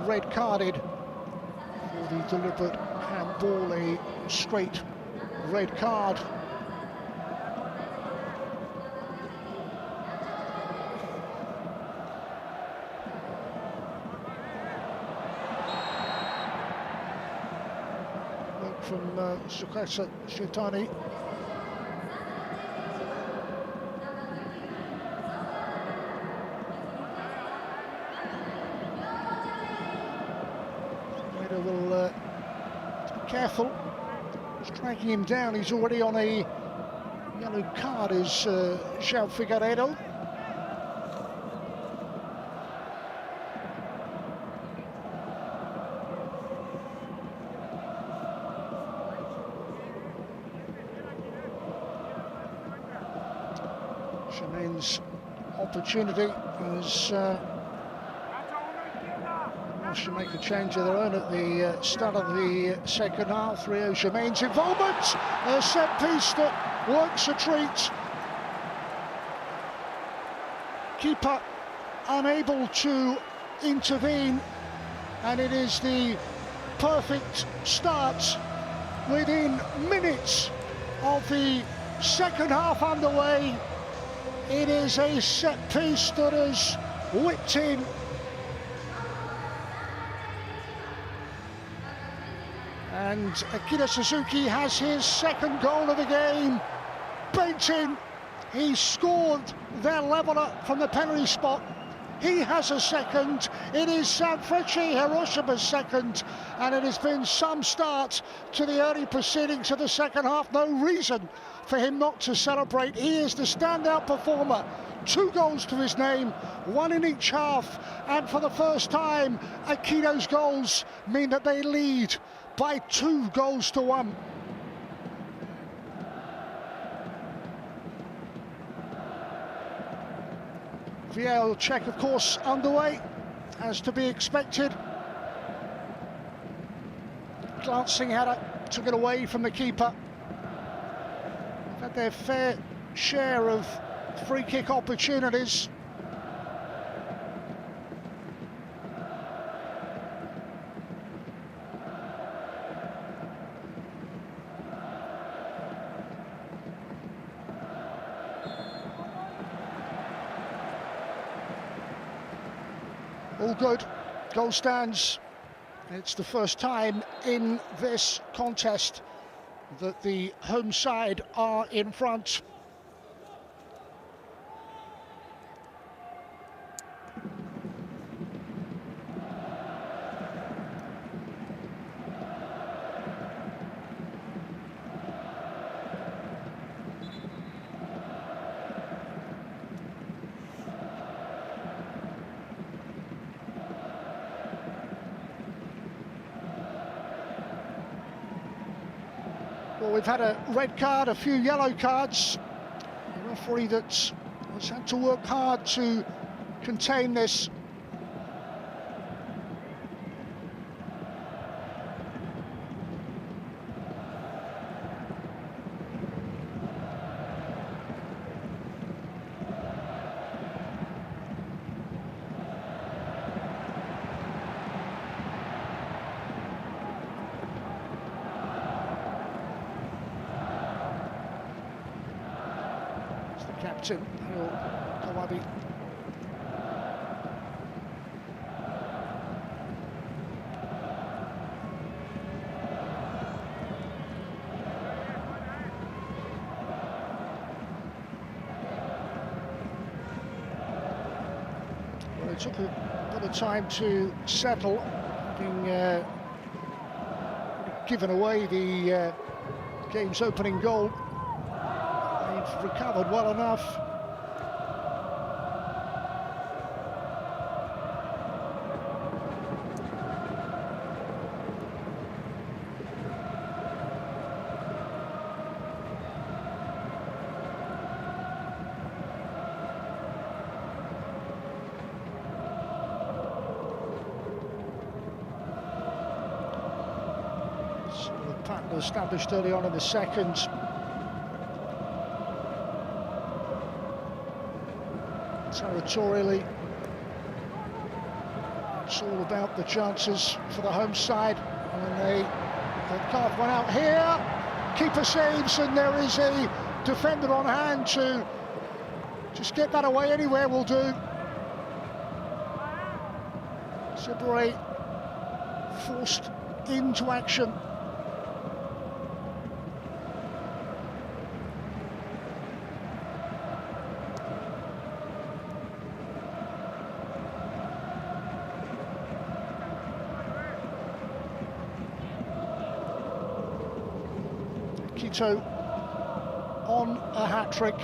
red carded for the deliberate handball, a straight red card. Work from Sanfrecce Hiroshima. Will be careful. He's dragging him down. He's already on a yellow card, is João Figueiredo. Jermaine's opportunity is should make a change of their own at the start of the second half. Rio Jermaine's involvement, a set piece that works a treat. Keeper unable to intervene, and it is the perfect start within minutes of the second half underway. It is a set piece that has whipped in. And Akira Suzuki has his second goal of the game. Beetween, he scored their leveller from the penalty spot. He has a second. It is Sanfrecce Hiroshima's second, and it has been some start to the early proceedings of the second half. No reason for him not to celebrate. He is the standout performer. 2 goals to his name, 1 in each half, and for the first time, Akito's goals mean that they lead by 2 goals to 1. VAR check, of course, underway, as to be expected. Glancing at it, took it away from the keeper. They've had their fair share of free kick opportunities. All good, goal stands. It's the first time in this contest that the home side are in front. Well, we've had a red card, a few yellow cards. A referee that's has had to work hard to contain this. Captain Kawabi. Well, it took a bit of time to settle, having given away the game's opening goal. Recovered well enough. So the pattern established early on in the second. Territorially, it's all about the chances for the home side, and they carved one out here. Keeper saves, and there is a defender on hand to just get that away. Anywhere will do. Sibere forced into action. Quito on a hat-trick.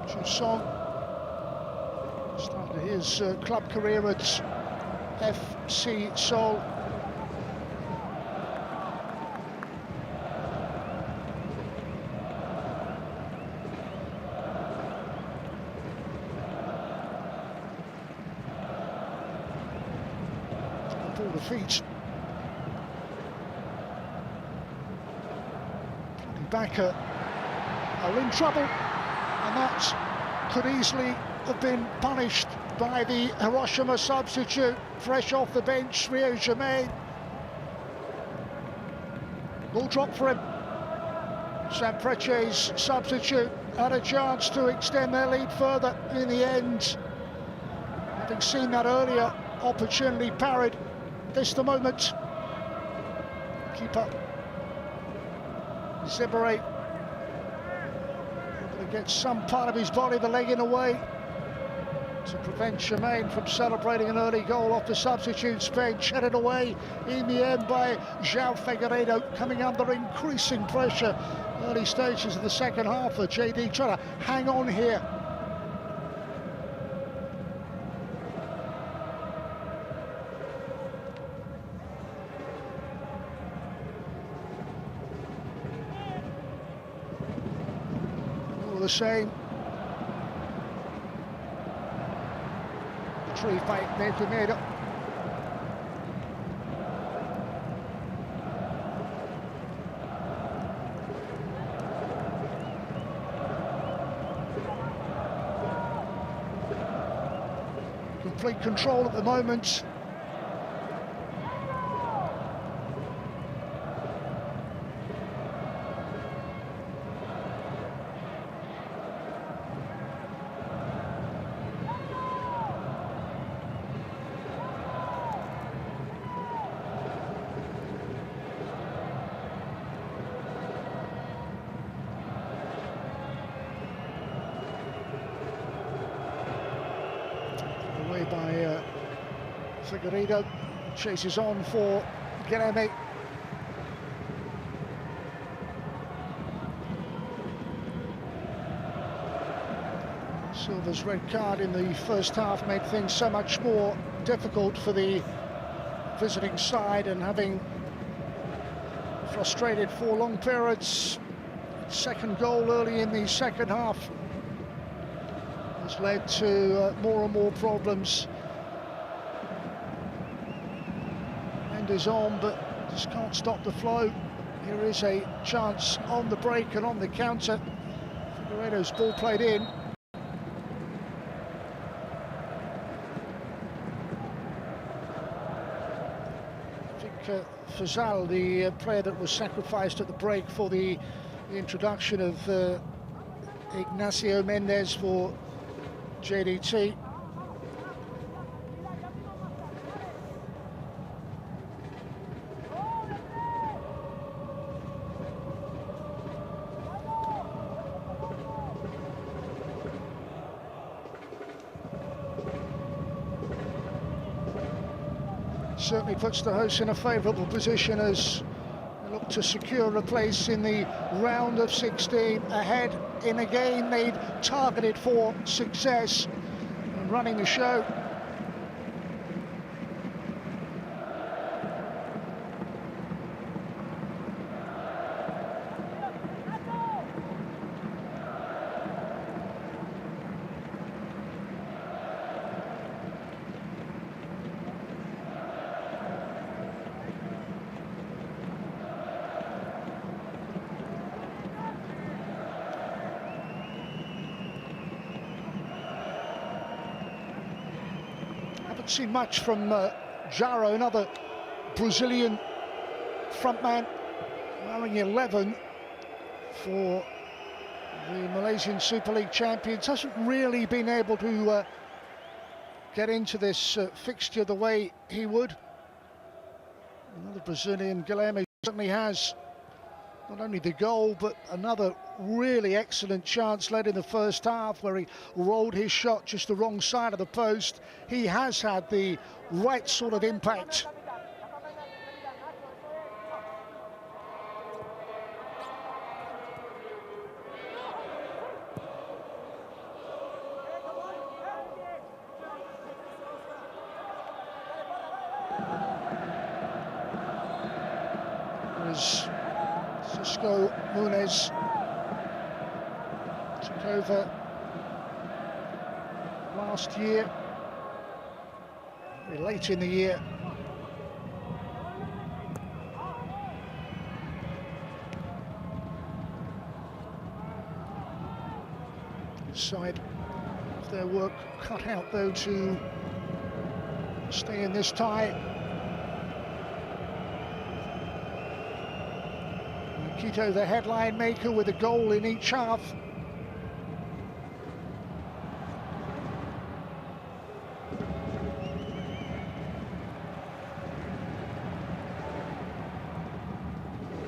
Jusson started his club career at FC Seoul. Ball defeats. Backer are in trouble, and that could easily have been punished by the Hiroshima substitute, fresh off the bench, Rio Germain. Ball drop for him. Sanfrecce's substitute had a chance to extend their lead further in the end. Having seen that earlier opportunity parried, this the moment. Keeper Sibere able to get some part of his body, the leg in the way, to prevent Germain from celebrating an early goal off the substitutes bench. Headed away in the end by João Figueiredo, coming under increasing pressure early stages of the second half for JD, trying to hang on here. The same. Tree fight there to made up. Complete control at the moment. By Figueiredo, chases on for Guilherme. Silva's red card in the first half made things so much more difficult for the visiting side, and having frustrated for long periods. Second goal early in the second half has led to more and more problems. Mendes on, but just can't stop the flow. Here is a chance on the break and on the counter. Figueiredo's ball played in. Fazal, the player that was sacrificed at the break for the introduction of Ignacio Mendes for JDT. Certainly puts the hosts in a favourable position as they look to secure a place in the round of 16, ahead in a game they'd targeted for success and running the show. Haven't seen much from Jaro, another Brazilian frontman, wearing 11 for the Malaysian Super League champions. Hasn't really been able to get into this fixture the way he would. Another Brazilian, Guilherme, certainly has not only the goal, but another really excellent chance led in the first half where he rolled his shot just the wrong side of the post. He has had the right sort of impact. As Cisco Muniz took over last year, very late in the year. Side of their work cut out though to stay in this tie. Quito, the headline maker, with a goal in each half.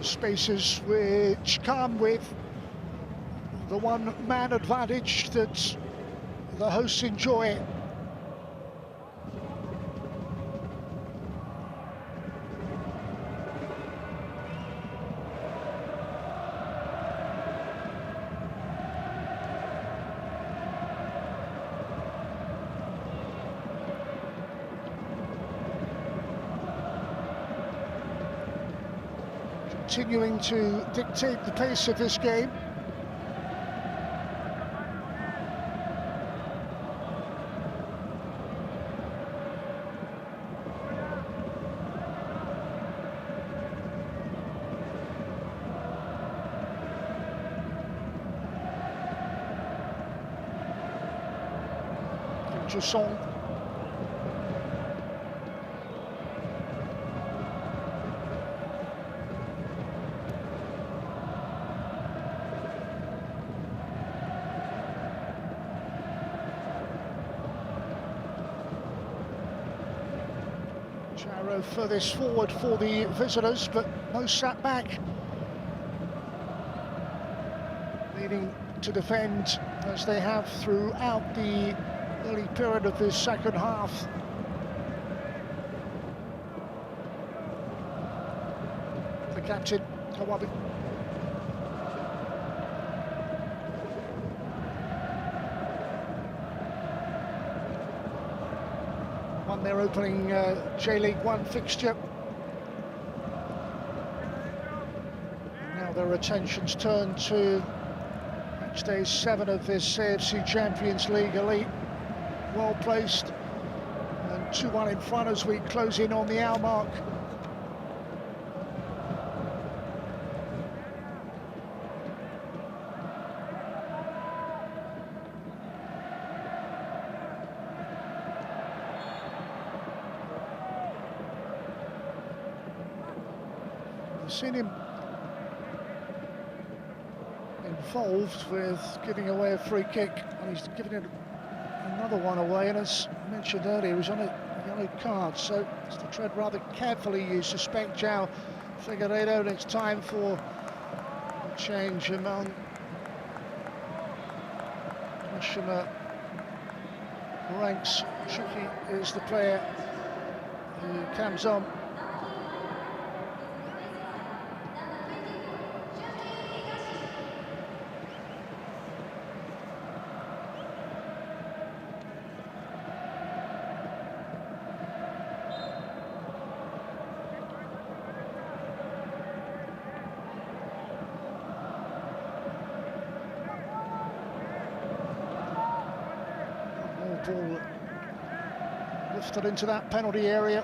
Spaces which come with the one-man advantage that the hosts enjoy. Continuing to dictate the pace of this game. Jusson. Jaro furthest forward for the visitors, but most sat back, needing to defend as they have throughout the early period of this second half. The captain, Kawabi. Won their opening J-League 1 fixture. their attentions turned to matchday 7 of this AFC Champions League Elite. Well placed, and 2-1 in front as we close in on the hour mark. I've seen him involved with giving away a free kick, and he's giving it another one away, and as mentioned earlier, he was on a yellow card, so it's to tread rather carefully, you suspect, João Figueiredo, and it's time for a change among Hiroshima ranks. Shuki is the player who comes on. Ball lifted into that penalty area.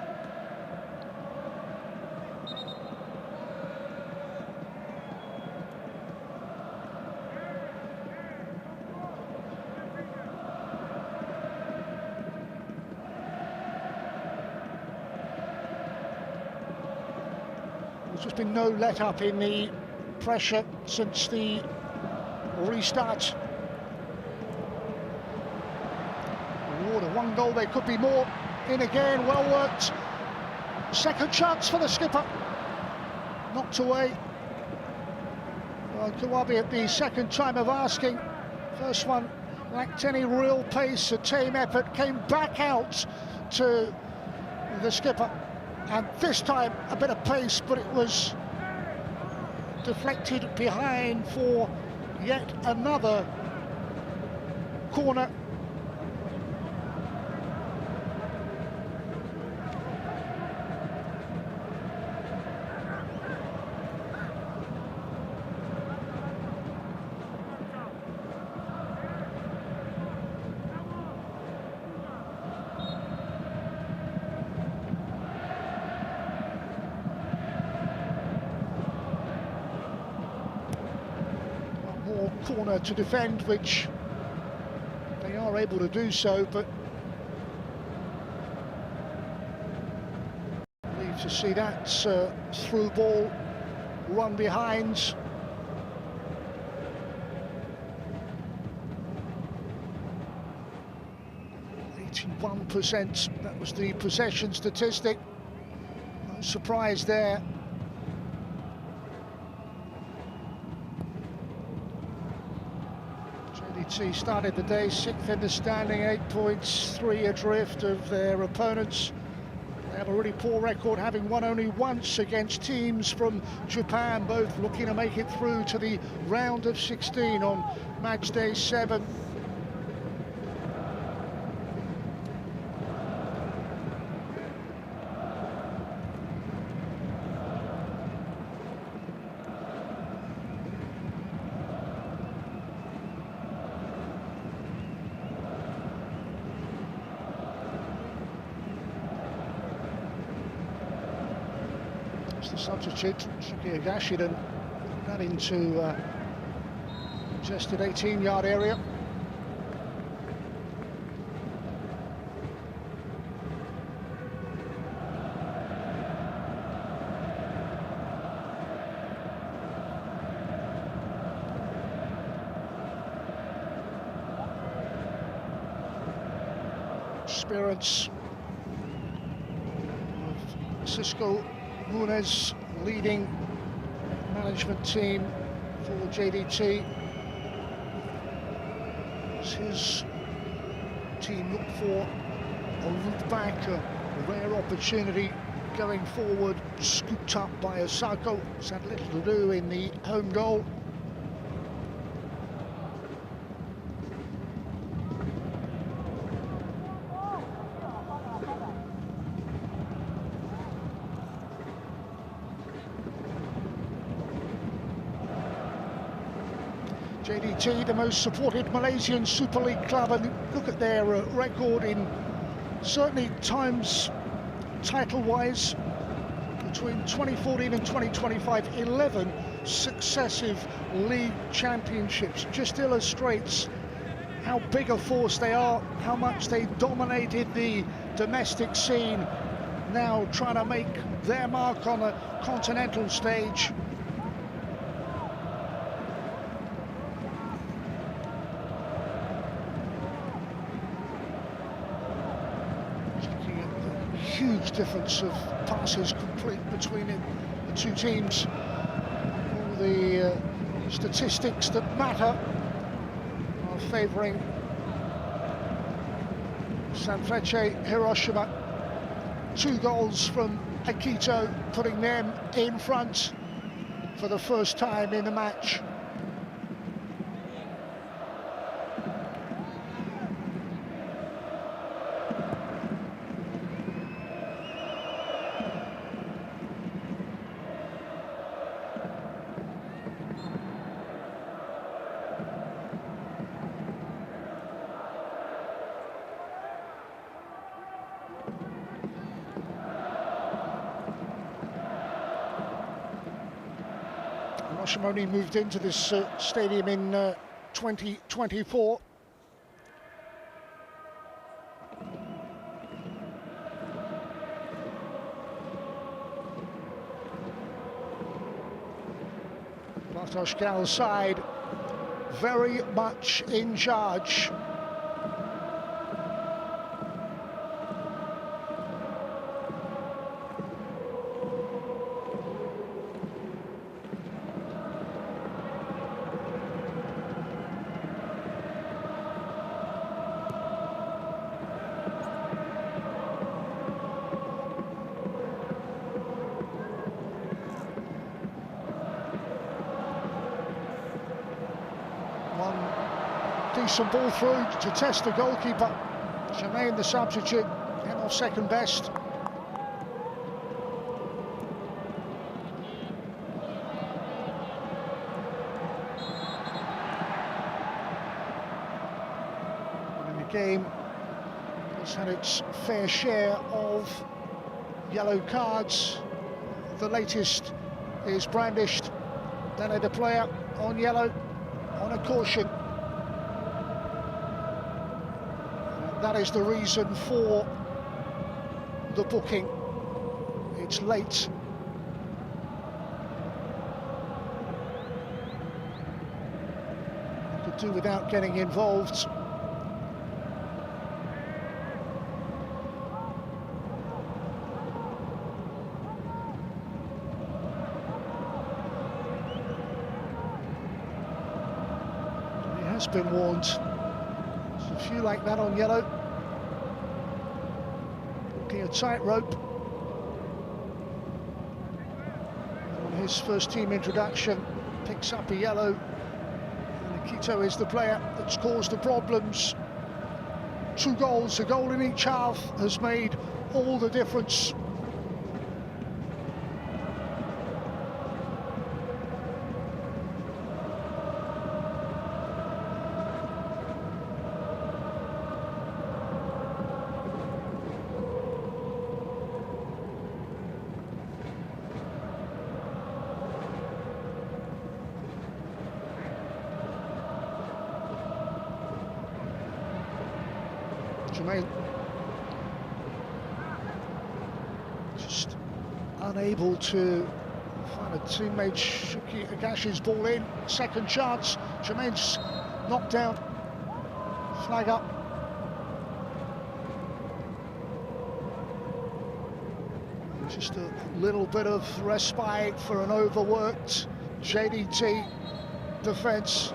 There's just been no let up in the pressure since the restart. One goal, there could be more. In again, well worked. Second chance for the skipper. Knocked away. Well, Kawabi at the second time of asking. First one lacked any real pace. A tame effort came back out to the skipper. And this time a bit of pace, but it was deflected behind for yet another corner. Corner to defend, which they are able to do so, but need to see that through ball run behind. %, that was the possession statistic. No surprise there. JDT started the day 6th in the standing, 8 points, 3 adrift of their opponents. They have a really poor record, having won only once against teams from Japan, both looking to make it through to the round of 16 on match day 7. The substitute, Shuki Higashidan, got into contested 18-yard area. Experience of Cisco Muniz leading management team for JDT. As his team looked for a route back, a rare opportunity going forward, scooped up by Osako. It's had little to do in the home goal. JDT, the most supported Malaysian Super League club, and look at their record in certainly times title-wise between 2014 and 2025, 11 successive league championships. Just illustrates how big a force they are, how much they dominated the domestic scene, now trying to make their mark on a continental stage. Looking at the huge difference of passes complete between the two teams. All the statistics that matter are favouring Sanfrecce Hiroshima. 2 goals from Akito, putting them in front for the first time in the match. Hiroshima only moved into this stadium in 2024. Bartoszkal's side very much in charge. Decent ball through to test the goalkeeper. Jermaine, the substitute, came off second best. And the game has had its fair share of yellow cards. The latest is brandished. Then a player on yellow on a caution. That is the reason for the booking. It's late. Could do without getting involved. He has been warned. A few like that on yellow. Walking a tightrope. On his first team introduction, picks up a yellow. And Akito is the player that's caused the problems. 2 goals, a goal in each half, has made all the difference. Jermaine just unable to find a teammate. Shuki Agashi's ball in, second chance. Jermaine's knocked down, flag up. Just a little bit of respite for an overworked JDT defence.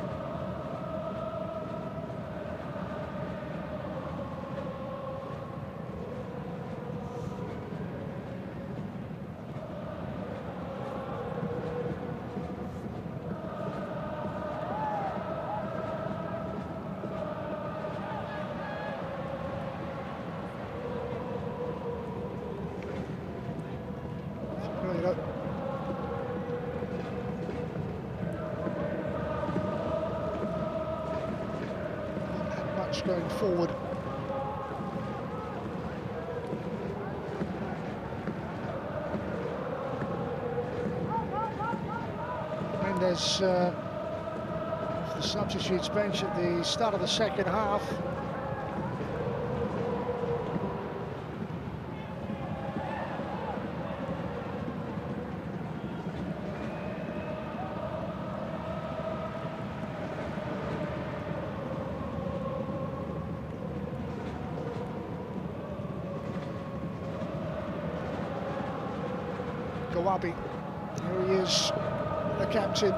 going forward. And there's the substitutes bench at the start of the second half. Kawabi, here he is, the captain.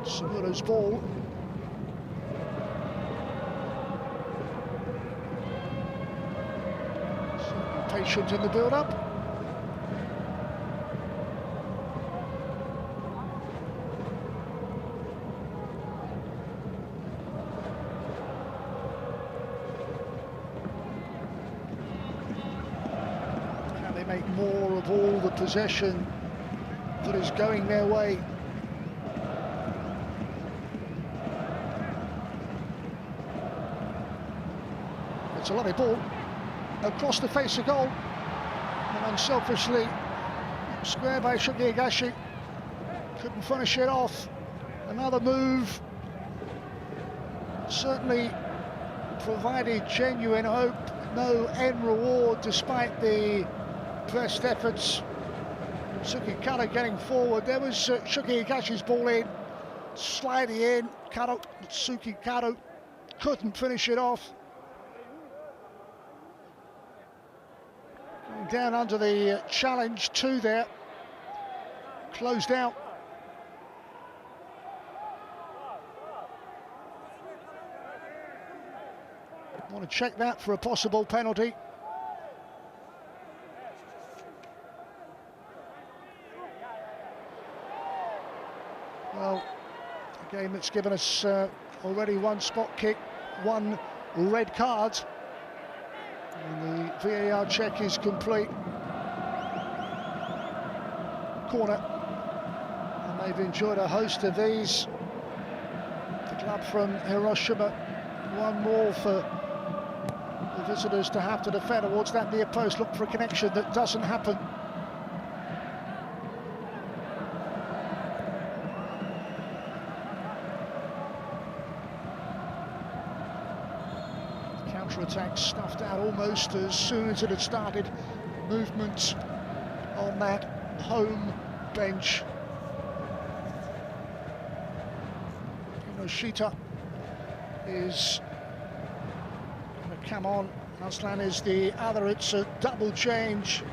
Samuro's ball. Patient in the build-up. Can they make more of all the possession that is going their way? It's a lovely ball across the face of goal, and unselfishly square by Shuki Higashi. Couldn't finish it off. Another move certainly provided genuine hope. No end reward despite the best efforts. Suki Kado getting forward. There was Shuki Higashi's ball in, sliding in. Suki Kado couldn't finish it off. Down under the challenge 2 there, closed out. Want to check that for a possible penalty. Well, a game that's given us already one spot kick, one red card. And the VAR check is complete. Corner. And they've enjoyed a host of these. The club from Hiroshima. One more for the visitors to have to defend towards that near post. Look for a connection that doesn't happen. Counter-attack stuffed out almost as soon as it had started. Movement on that home bench. Kinoshita is going to come on. Aslan is the other. It's a double change.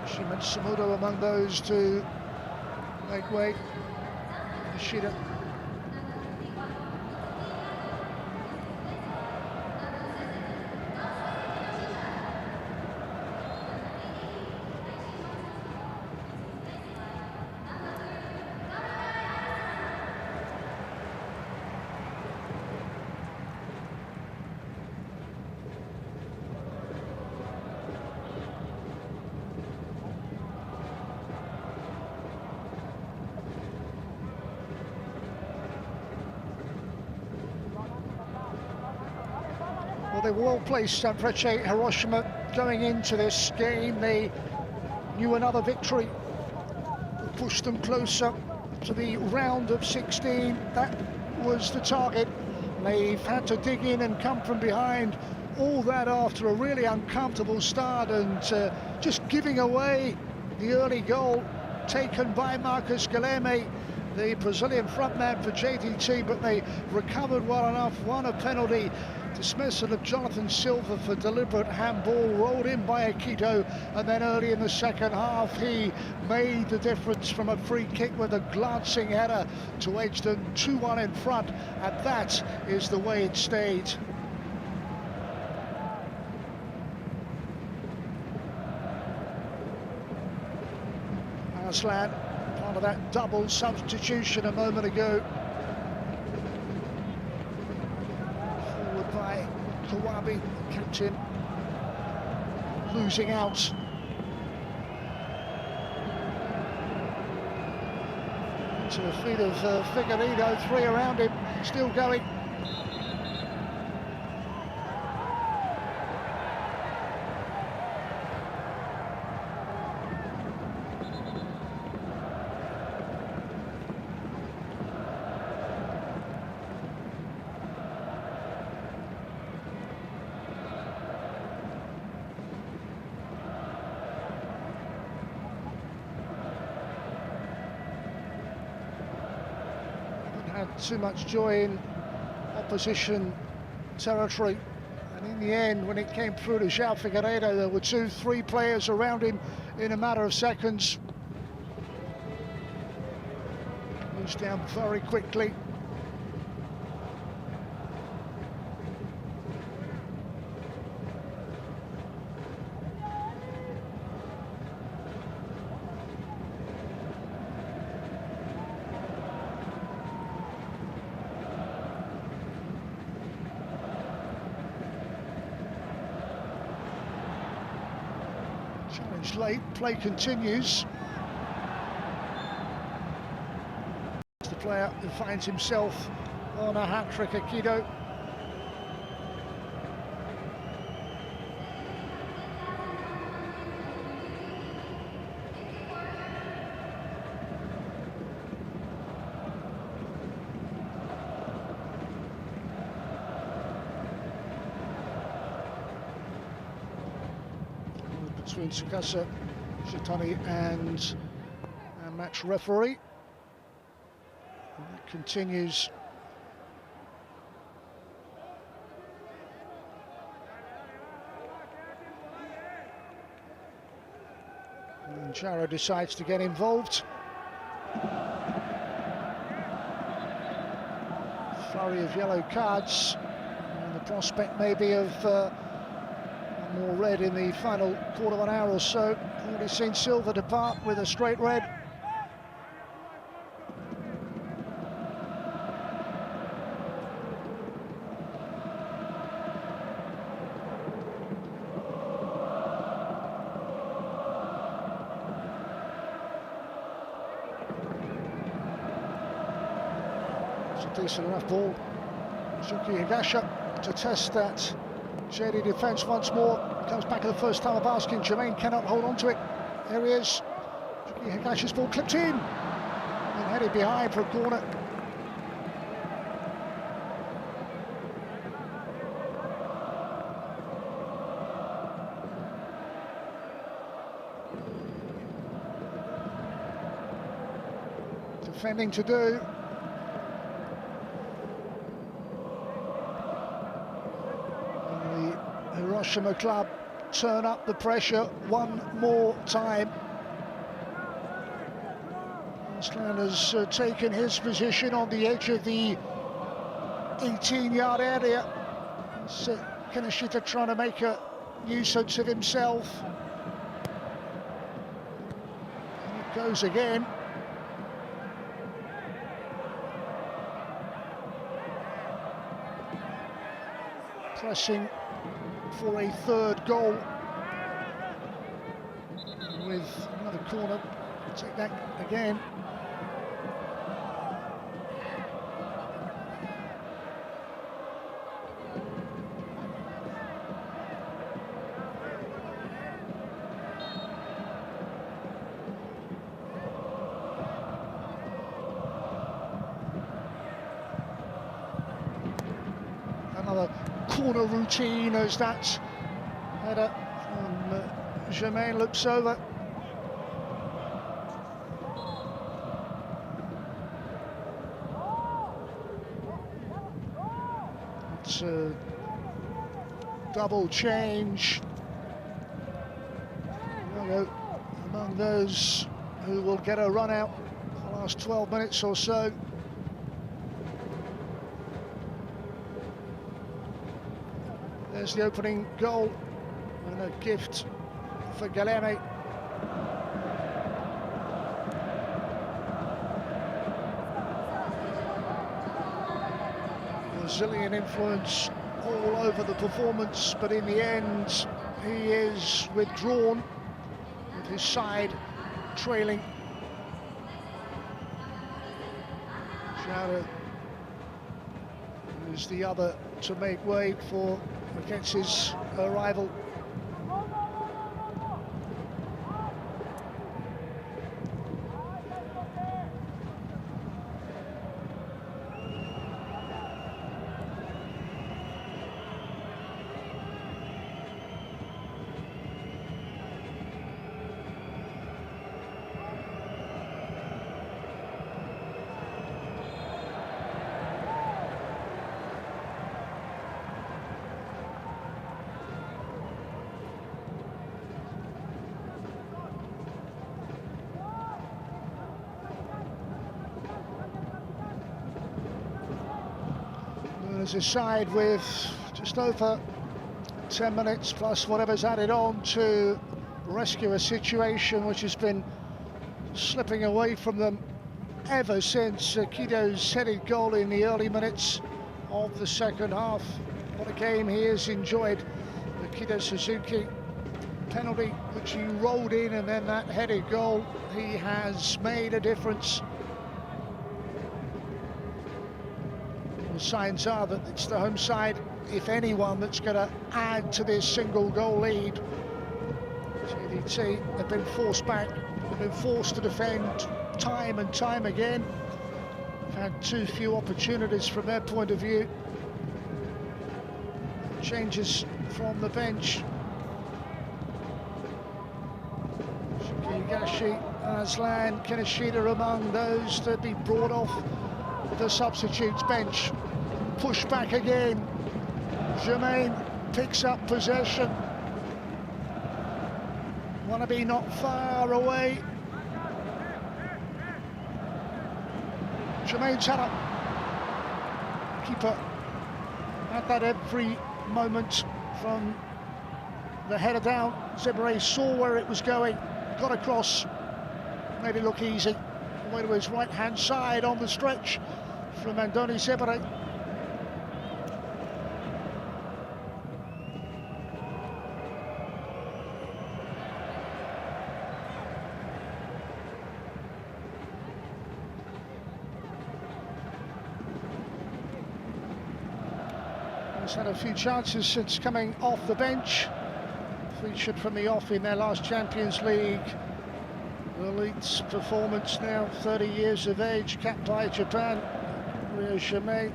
Shima Samudo among those to make way. Ishida. Well, they were well placed, Sanfrecce Hiroshima, going into this game. They knew another victory would push them closer to the round of 16. That was the target. They've had to dig in and come from behind. All that after a really uncomfortable start and just giving away the early goal taken by Marcus Guilherme, the Brazilian frontman for JDT, but they recovered well enough, won a penalty. Dismissal of Jonathan Silva for deliberate handball, rolled in by Akito, and then early in the second half he made the difference from a free kick with a glancing header to edge them 2-1 in front, and that is the way it stayed. Aslan, part of that double substitution a moment ago. Forward by Kawabi, captain. losing out. To the feet of Figueiredo, 3 around him, still going. Had too much joy in opposition territory, and in the end, when it came through to João Figueiredo, there were 2-3 players around him in a matter of seconds. Moves down very quickly. Challenge late, play continues. It's the player who finds himself on a hat-trick, Akido. Between Tsukasa, Shitani and match referee. And that continues. And Jaro decides to get involved. Flurry of yellow cards, and the prospect maybe of more red in the final quarter of an hour or so. Already seen Silva depart with a straight red. It's a decent enough ball. Shuki Higasha to test that shady defence once more. Comes back at the first time of asking. Jermaine cannot hold on to it. There he is. Higashi's ball clipped in and headed behind for a corner. Defending to do. Hiroshima club turn up the pressure one more time. Aslan has taken his position on the edge of the 18-yard area. Kaneshita trying to make a nuisance of himself. And it goes again. Pressing for a third goal with another corner. Take that again. Another corner routine as that header from Jermaine looks over. It's a double change among those who will get a run out for the last 12 minutes or so. There's the opening goal and a gift for Galeme. Brazilian influence all over the performance, but in the end, he is withdrawn with his side trailing. Shara is the other to make way for against his rival. There's a side with just over 10 minutes plus whatever's added on to rescue a situation which has been slipping away from them ever since Kido's headed goal in the early minutes of the second half. What a game he has enjoyed. The Kido Suzuki penalty which he rolled in, and then that headed goal. He has made a difference. Signs are that it's the home side, if anyone, that's going to add to this single goal lead. JDT have been forced back, have been forced to defend time and time again. Had too few opportunities from their point of view. Changes from the bench. Shikigashi, Aslan, Kinoshita among those to be brought off the substitutes bench. Push back again. Jermaine picks up possession. Wannabe not far away. Jermaine's had a keeper had that every moment from the header down. Zebere saw where it was going, got across, made it look easy. Away to his right hand side on the stretch from Andoni Zebere. He's had a few chances since coming off the bench. Featured from the off in their last Champions League Elite performance, now 30 years of age, capped by Japan, Hiroshima.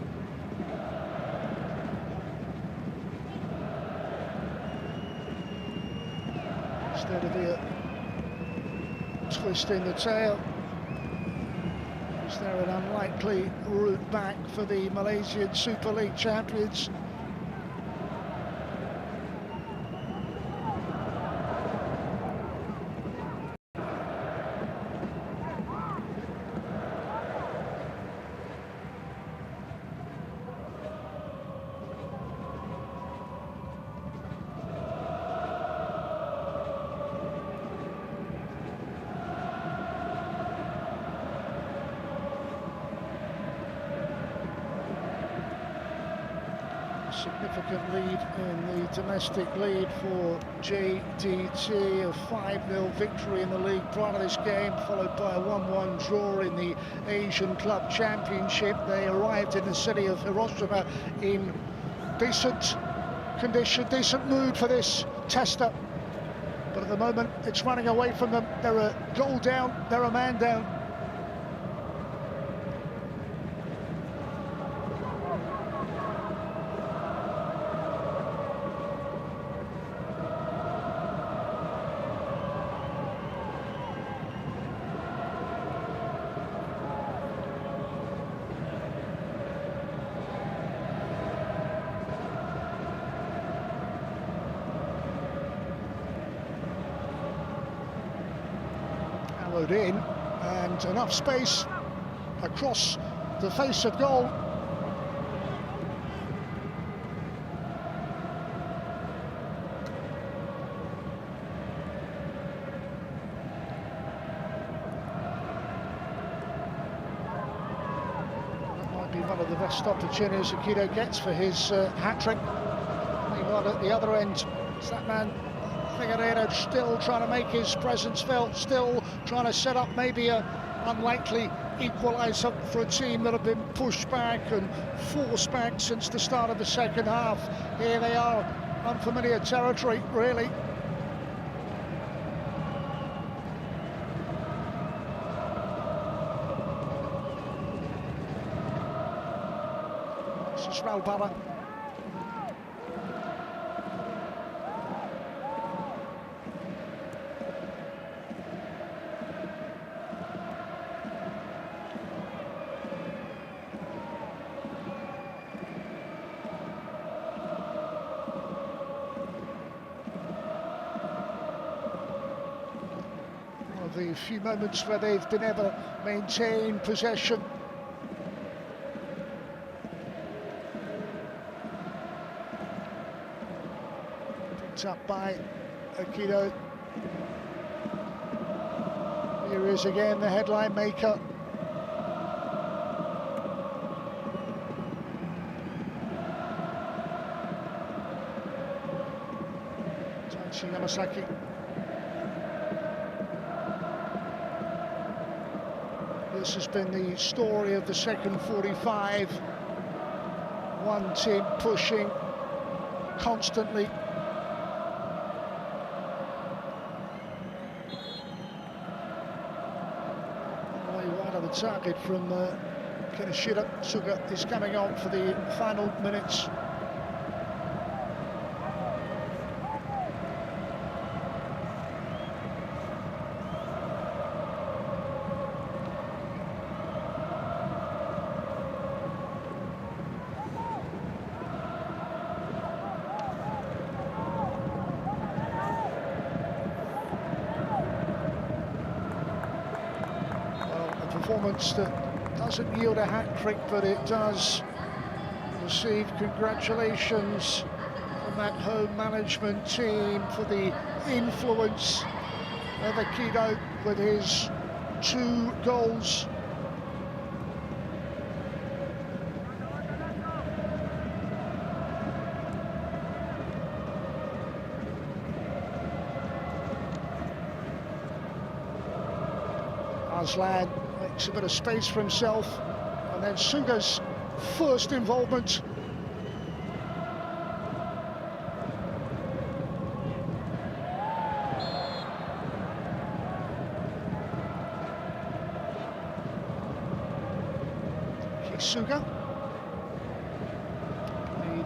Instead of the twist in the tail, is there an unlikely route back for the Malaysian Super League champions? Significant lead in the domestic lead for JDT, a 5-0 victory in the league prior to this game, followed by a 1-1 draw in the Asian Club Championship. They arrived in the city of Hiroshima in decent condition, decent mood for this tester, but at the moment it's running away from them. They're a goal down, they're a man down. In and enough space across the face of goal. That might be one of the best opportunities Akido gets for his hat-trick. Meanwhile, at the other end, is that man Figueiredo still trying to make his presence felt, still trying to set up maybe a unlikely equaliser for a team that have been pushed back and forced back since the start of the second half. Here they are, unfamiliar territory, really. This is Ralbala. The few moments where they've been able to maintain possession. Picked up by Aikido. Here is again the headline maker. Taichi Yamasaki. This has been the story of the second 45. One team pushing constantly. Way wide of the target from Kinoshita. Suga is coming on for the final minutes. Performance that doesn't yield a hat-trick, but it does receive congratulations from that home management team for the influence of Aikido with his 2 goals. Aslan makes a bit of space for himself, and then Suga's first involvement. Suga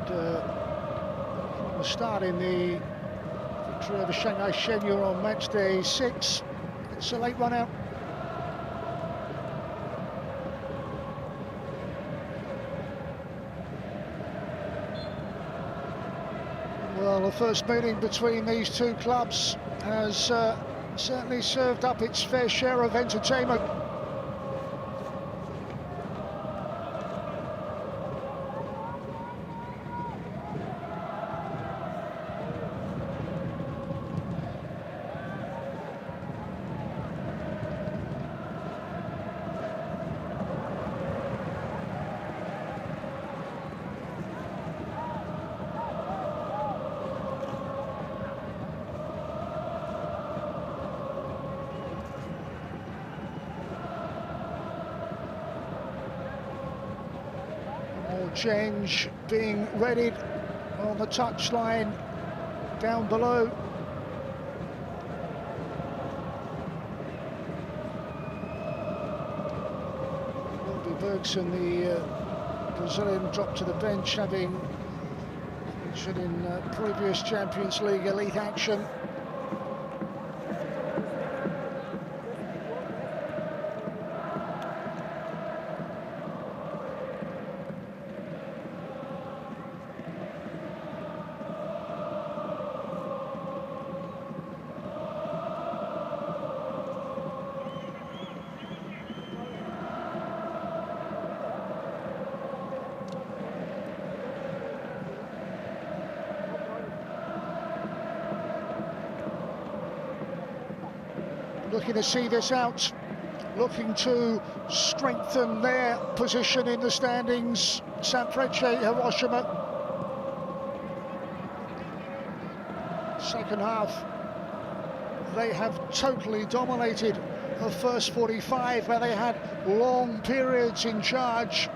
from the start in the victory over Shanghai Shenyang on match day 6. It's a late run out. Well, the first meeting between these two clubs has certainly served up its fair share of entertainment. Change being readied on the touchline down below. Wilby Bergson, the Brazilian, dropped to the bench, having featured in previous Champions League Elite action. Looking to see this out, looking to strengthen their position in the standings. Sanfrecce Hiroshima. Second half they have totally dominated the first 45, where they had long periods in charge.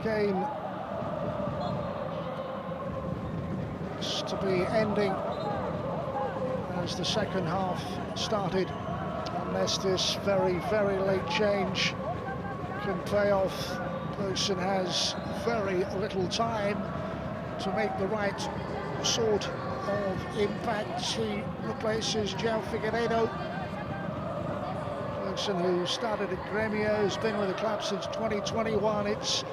Game is to be ending as the second half started, unless this very, very late change can pay off. Person has very little time to make the right sort of impact. He replaces João Figueiredo. Person who started at Grêmio, has been with the club since 2021. It's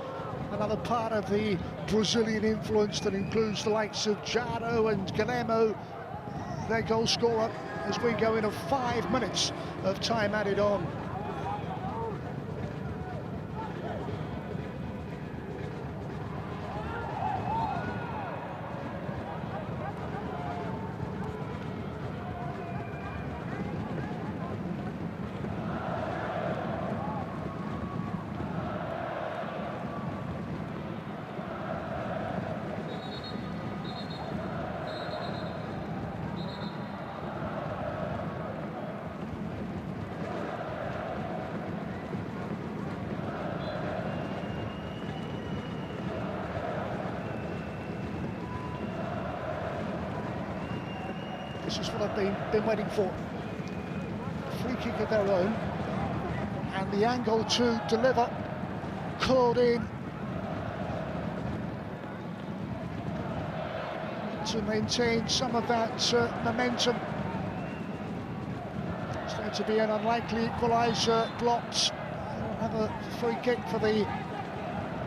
another part of the Brazilian influence that includes the likes of Jaro and Guilherme, their goal scorer, as we go into 5 minutes of time added on. This is what I've been waiting for. Free kick of their own, and the angle to deliver. Claudine to maintain some of that momentum. It's going to be an unlikely equaliser, blocked. They'll have a free kick for the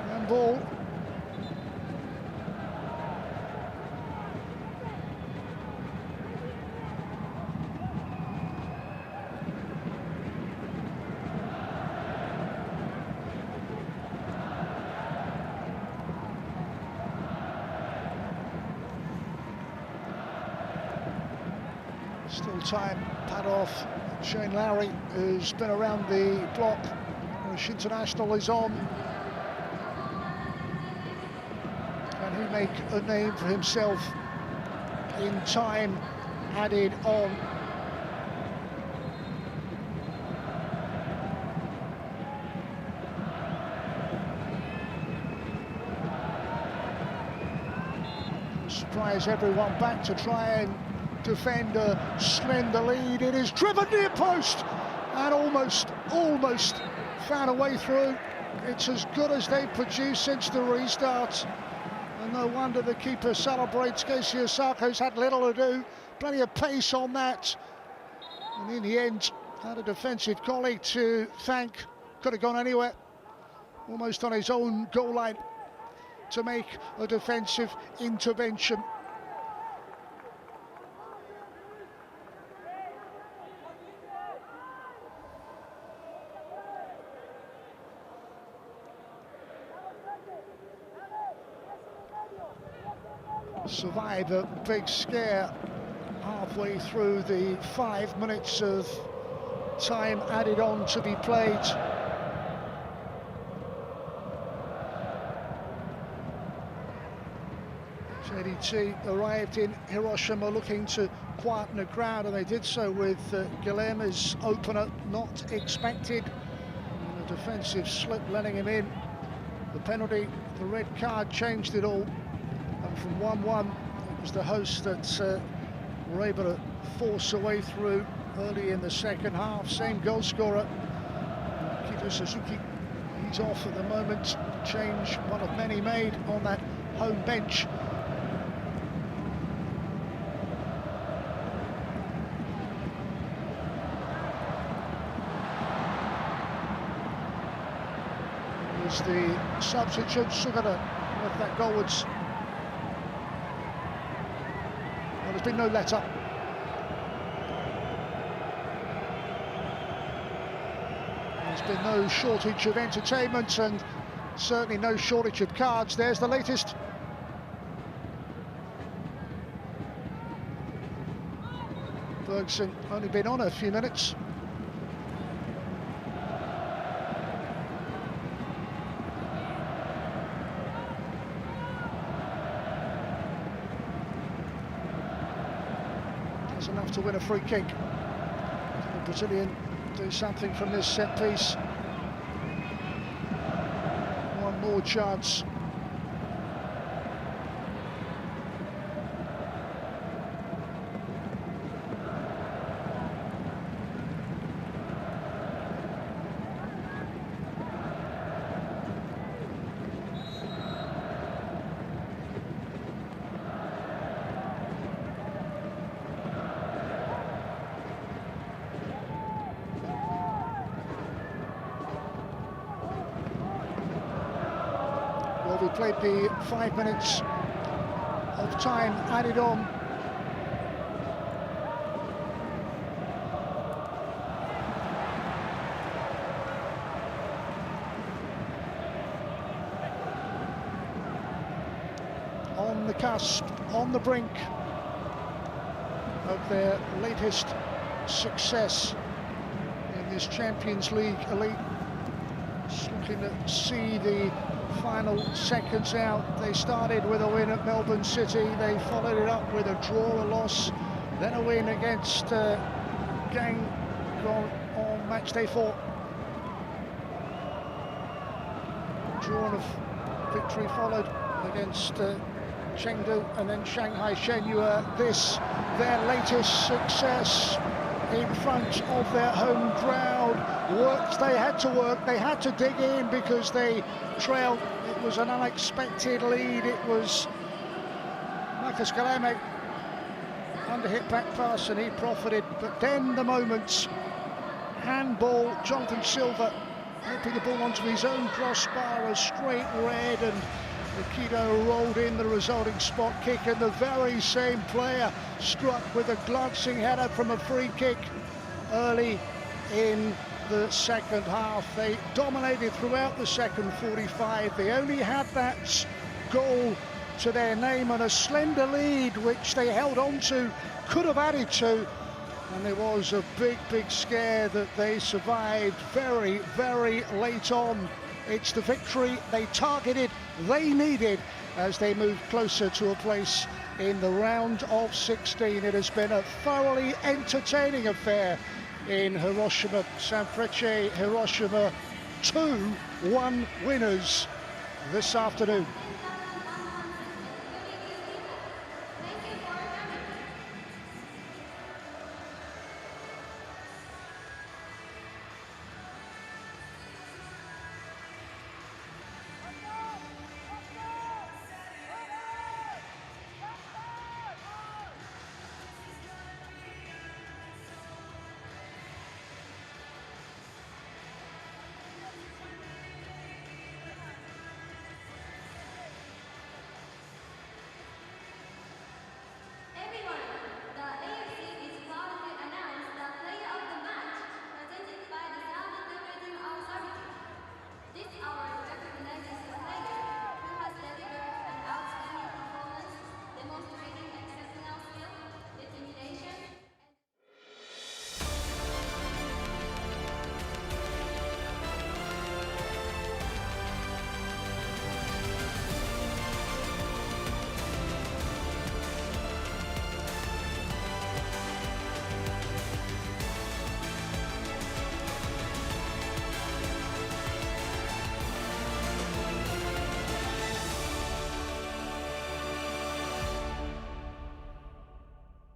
handball. Still time, pad off. Shane Lowry, who's been around the block. Irish international is on. Can he make a name for himself in time added on? Surprise everyone back to try and defend a slender lead. It is driven near post and almost found a way through. It's as good as they've produced since the restart, and no wonder the keeper celebrates. Casey Osako's had little to do, plenty of pace on that, and in the end had a defensive colleague to thank. Could have gone anywhere, almost on his own goal line, to make a defensive intervention. Survive a big scare halfway through the 5 minutes of time added on to be played. JDT arrived in Hiroshima looking to quieten the crowd, and they did so with Guilherme's opener, not expected. And a defensive slip letting him in. The penalty, the red card changed it all. And from 1-1, it was the hosts that were able to force a way through early in the second half. Same goal scorer, Kito Suzuki. He's off at the moment. Change, one of many made on that home bench. As the substitute Sugata with that goalwards. Well, there's been no let-up. There's been no shortage of entertainment and certainly no shortage of cards. There's the latest. Bergson only been on a few minutes. That's enough to win a free kick. Can the Brazilian do something from this set piece? One more chance. Well, we played the 5 minutes of time added on. On the cusp, on the brink of their latest success in this Champions League Elite. Just looking to see the final seconds out. They started with a win at Melbourne City, they followed it up with a draw, a loss, then a win against Gang on match day 4. Draw and a victory followed against Chengdu and then Shanghai Shenhua. This, their latest success in front of their home crowd. They had to work, they had to dig in because they trailed. It was an unexpected lead. It was Marcus Galame under hit back pass and he profited, but then the moments, handball, Jonathan Silva helping the ball onto his own crossbar, a straight red, and Aikido rolled in the resulting spot kick, and the very same player struck with a glancing header from a free kick early in the second half. They dominated throughout the second 45. They only had that goal to their name and a slender lead which they held on to, could have added to, and there was a big scare that they survived very late on. It's the victory they targeted, they needed, as they moved closer to a place in the round of 16. It has been a thoroughly entertaining affair in Hiroshima. Sanfrecce Hiroshima 2-1 winners this afternoon.